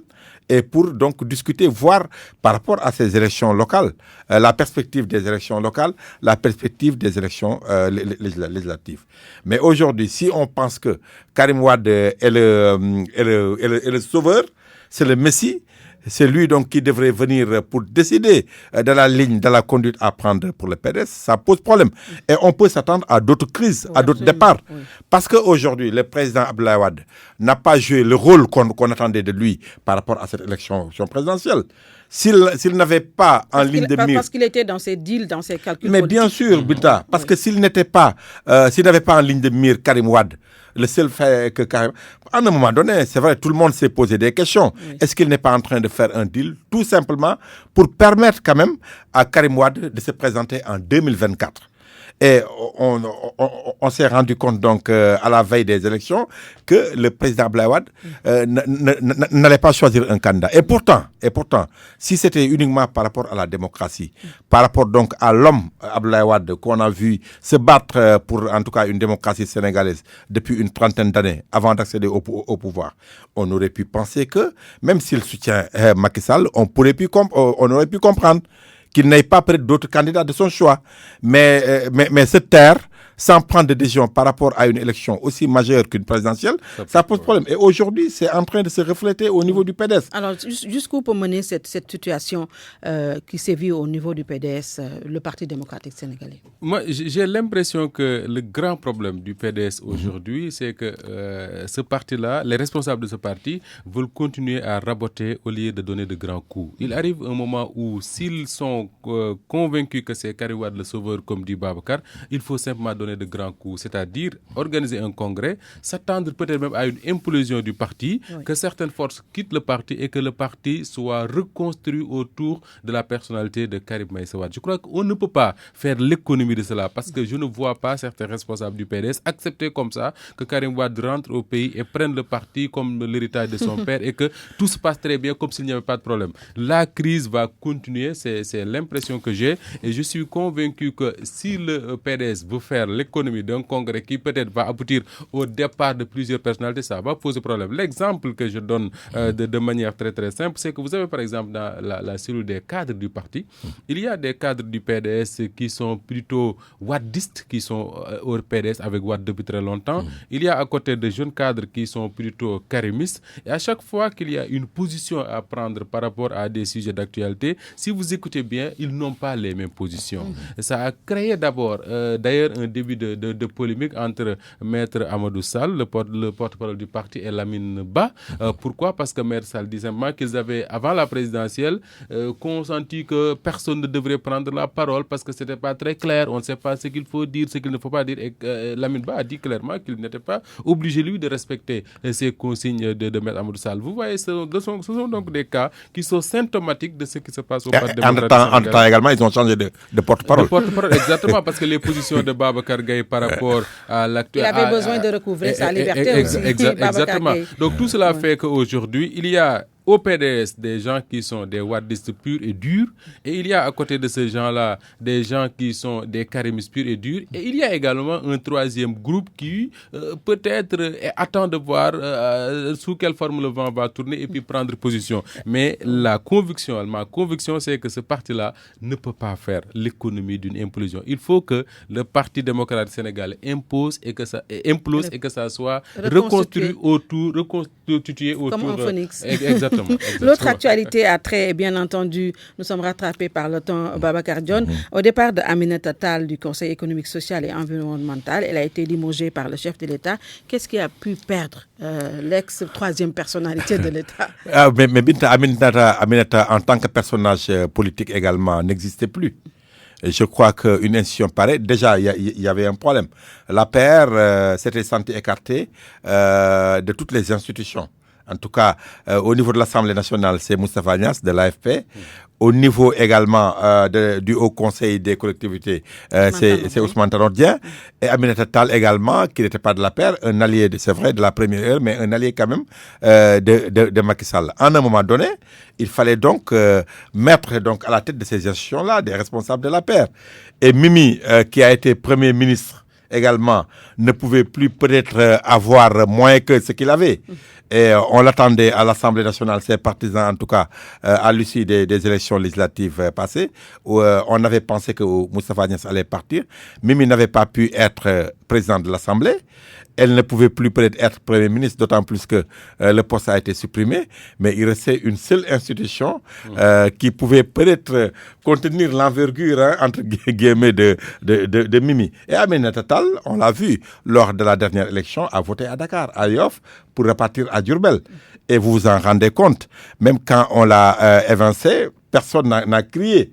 et pour donc discuter, voir par rapport à ces élections locales, la perspective des élections locales, la perspective des élections législatives. Mais aujourd'hui, si on pense que Karim Wade est le sauveur, c'est le Messie, c'est lui donc qui devrait venir pour décider de la ligne, de la conduite à prendre pour le PDS, ça pose problème. Et on peut s'attendre à d'autres crises, à d'autres départs. Oui. Parce qu'aujourd'hui, le président Abdoulaye Wade n'a pas joué le rôle qu'on attendait de lui par rapport à cette élection présidentielle. S'il n'avait pas en ligne de mire... Parce qu'il était dans ses deals, dans ses calculs Mais politiques. bien sûr, Binta, parce que s'il n'avait pas en ligne de mire Karim Wade, le seul fait que Karim... À un moment donné, c'est vrai, tout le monde s'est posé des questions. Oui. Est-ce qu'il n'est pas en train de faire un deal tout simplement pour permettre quand même à Karim Wade de se présenter en 2024 ? Et on s'est rendu compte donc à la veille des élections que le président Abdoulaye Wade n'allait pas choisir un candidat. Et pourtant, si c'était uniquement par rapport à la démocratie, par rapport donc à l'homme Abdoulaye Wade qu'on a vu se battre pour en tout cas une démocratie sénégalaise depuis une trentaine d'années avant d'accéder au pouvoir, on aurait pu penser que même s'il soutient Macky Sall, on aurait pu comprendre qu'il n'ait pas peut-être d'autres candidats de son choix. Mais se taire sans prendre de décision par rapport à une élection aussi majeure qu'une présidentielle, ça pose problème. Et aujourd'hui, c'est en train de se refléter au niveau du PDS. Alors, jusqu'où peut mener cette situation qui sévit au niveau du PDS, le Parti démocratique sénégalais? Moi, j'ai l'impression que le grand problème du PDS aujourd'hui, c'est que ce parti-là, les responsables de ce parti veulent continuer à raboter au lieu de donner de grands coups. Il arrive un moment où, s'ils sont convaincus que c'est Karim Wade le sauveur, comme dit Babacar, il faut simplement donner de grands coups, c'est-à-dire organiser un congrès, s'attendre peut-être même à une implosion du parti, oui, que certaines forces quittent le parti et que le parti soit reconstruit autour de la personnalité de Karim Meïssa Wade. Je crois qu'on ne peut pas faire l'économie de cela parce que je ne vois pas certains responsables du PDS accepter comme ça que Karim Wade rentre au pays et prenne le parti comme l'héritage de son père et que tout se passe très bien comme s'il n'y avait pas de problème. La crise va continuer, c'est l'impression que j'ai et je suis convaincu que si le PDS veut faire l'économie d'un congrès qui peut-être va aboutir au départ de plusieurs personnalités, ça va poser problème. L'exemple que je donne de manière très très simple, c'est que vous avez par exemple dans la cellule des cadres du parti, il y a des cadres du PDS qui sont plutôt wadistes, qui sont au PDS avec Wade depuis très longtemps. Il y a à côté de jeunes cadres qui sont plutôt karimistes. Et à chaque fois qu'il y a une position à prendre par rapport à des sujets d'actualité, si vous écoutez bien, ils n'ont pas les mêmes positions. Ça a créé d'abord, d'ailleurs, un début de polémique entre Maître Amadou Sall, le porte-parole du parti, et Lamine Ba. Pourquoi? Parce que Maître Sall dit simplement qu'ils avaient, avant la présidentielle, consenti que personne ne devrait prendre la parole parce que ce n'était pas très clair, on ne sait pas ce qu'il faut dire, ce qu'il ne faut pas dire. Et Lamine Ba a dit clairement qu'il n'était pas obligé, lui, de respecter ces consignes de Maître Amadou Sall. Vous voyez, ce sont donc des cas qui sont symptomatiques de ce qui se passe au Parti démocratique. En temps également, ils ont changé de porte-parole. De porte-parole, exactement, parce que les positions de Babacar Gaye par rapport à l'actuel... Il avait besoin de recouvrer sa liberté aussi. Exactement. Donc tout cela fait qu'aujourd'hui, il y a au PDS des gens qui sont des wadistes purs et durs, et il y a à côté de ces gens-là des gens qui sont des karimistes purs et durs, et il y a également un troisième groupe qui peut-être attend de voir sous quelle forme le vent va tourner et puis prendre position. Mais ma conviction, c'est que ce parti-là ne peut pas faire l'économie d'une implosion. Il faut que le Parti démocrate sénégalais implose et que ça soit reconstitué autour comme un phénix. Exactement. L'autre actualité a trait, bien entendu, nous sommes rattrapés par le temps, Babacar Dione. Au départ de Aminata Tall du Conseil économique, social et environnemental, elle a été limogée par le chef de l'État. Qu'est-ce qui a pu perdre l'ex-troisième personnalité de l'État? Mais Binta, Aminata, en tant que personnage politique également, n'existait plus. Et je crois qu'une institution pareille, déjà, il y avait un problème. L'APR s'était senti écartée de toutes les institutions En tout cas, au niveau de l'Assemblée nationale, c'est Moustapha Niasse de l'AFP. Au niveau également du Haut Conseil des collectivités, c'est Ousmane Tanor Dieng. Et Aminata Tall également, qui n'était pas de la paire, un allié, c'est vrai, de la première heure, mais un allié quand même de Macky Sall. À un moment donné, il fallait donc mettre donc à la tête de ces institutions-là des responsables de la paire. Et Mimi, qui a été Premier ministre également, ne pouvait plus peut-être avoir moins que ce qu'il avait. Et on l'attendait à l'Assemblée nationale, ses partisans en tout cas, à l'issue des élections législatives passées, où on avait pensé que Moustapha Niasse allait partir. Mimi n'avait pas pu être président de l'Assemblée. Elle ne pouvait plus peut-être être Premier ministre, d'autant plus que le poste a été supprimé. Mais il restait une seule institution qui pouvait peut-être contenir l'envergure, hein, entre guillemets, de Mimi. Et Aminata Tall, on l'a vu, lors de la dernière élection, a voté à Dakar, à Yoff, pour repartir à Diourbel. Et vous vous en rendez compte, même quand on l'a évincé, personne n'a crié.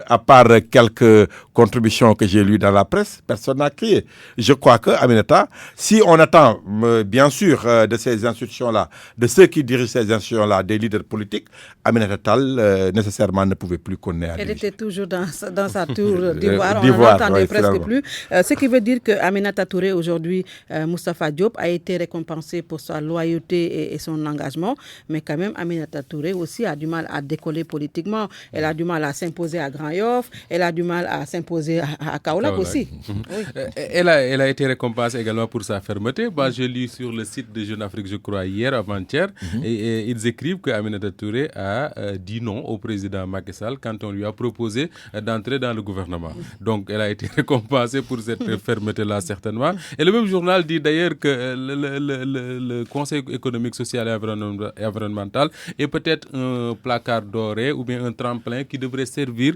À part quelques contributions que j'ai lues dans la presse, personne n'a crié. Je crois que Aminata, si on attend, bien sûr, de ces institutions-là, de ceux qui dirigent ces institutions-là, des leaders politiques, Aminata Tall, nécessairement, ne pouvait plus connaître. Elle était toujours dans sa tour d'ivoire, on n'en entendait presque plus. Ce qui veut dire que Aminata Touré, aujourd'hui, Moustapha Diop, a été récompensé pour sa loyauté et son engagement, mais quand même, Aminata Touré aussi a du mal à décoller politiquement. Elle a du mal à s'imposer à Grand Yoff, elle a du mal à s'imposer à Kaolack aussi. Oui. Elle a été récompensée également pour sa fermeté. J'ai lu sur le site de Jeune Afrique, je crois, hier, avant-hier, et ils écrivent qu'Aminata Touré a dit non au président Macky Sall quand on lui a proposé d'entrer dans le gouvernement. Donc, elle a été récompensée pour cette fermeté-là, certainement. Et le même journal dit d'ailleurs que le Conseil économique, social et environnemental est peut-être un placard doré ou bien un tremplin qui devrait servir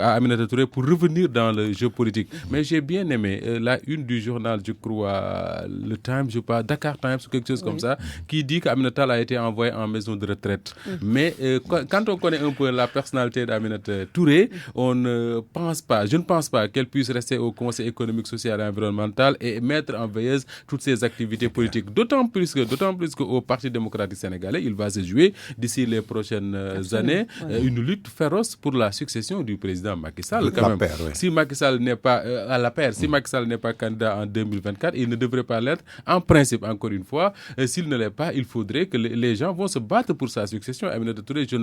à Aminata Touré pour revenir dans le jeu politique. Mais j'ai bien aimé la une du journal, je crois, le Times, je crois, Dakar Times ou quelque chose comme ça, qui dit qu'Aminata a été envoyée en maison de retraite. Mais quand on connaît un peu la personnalité d'Aminata Touré, on ne pense pas, je ne pense pas qu'elle puisse rester au Conseil économique, social et environnemental et mettre en veilleuse toutes ses activités politiques. D'autant plus qu'au Parti démocratique sénégalais, il va se jouer d'ici les prochaines années une lutte féroce pour la succession du président Macky Sall. Quand même. Paire, Si Macky Sall n'est pas à la paire, si Macky Sall n'est pas candidat en 2024, il ne devrait pas l'être. En principe, encore une fois, s'il ne l'est pas, il faudrait que les gens vont se battre pour sa succession. Aminata Touré, je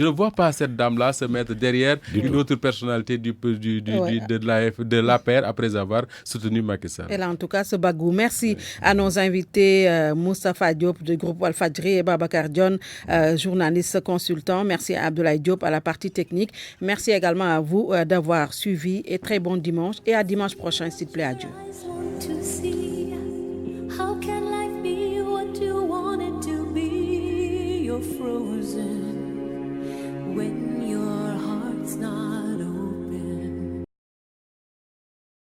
ne vois pas cette dame-là se mettre derrière une autre personnalité de la paire après avoir soutenu Macky Sall. Elle a en tout cas ce bagou. Merci à nos invités, Moustapha Diop du groupe Walfadjri et Babacar Dione, journaliste consultant. Merci à Abdoulaye Diop à la partie technique. Merci également à vous d'avoir suivi et très bon dimanche et à dimanche prochain s'il plaît, adieu. How can life be what you want it to be? You're frozen.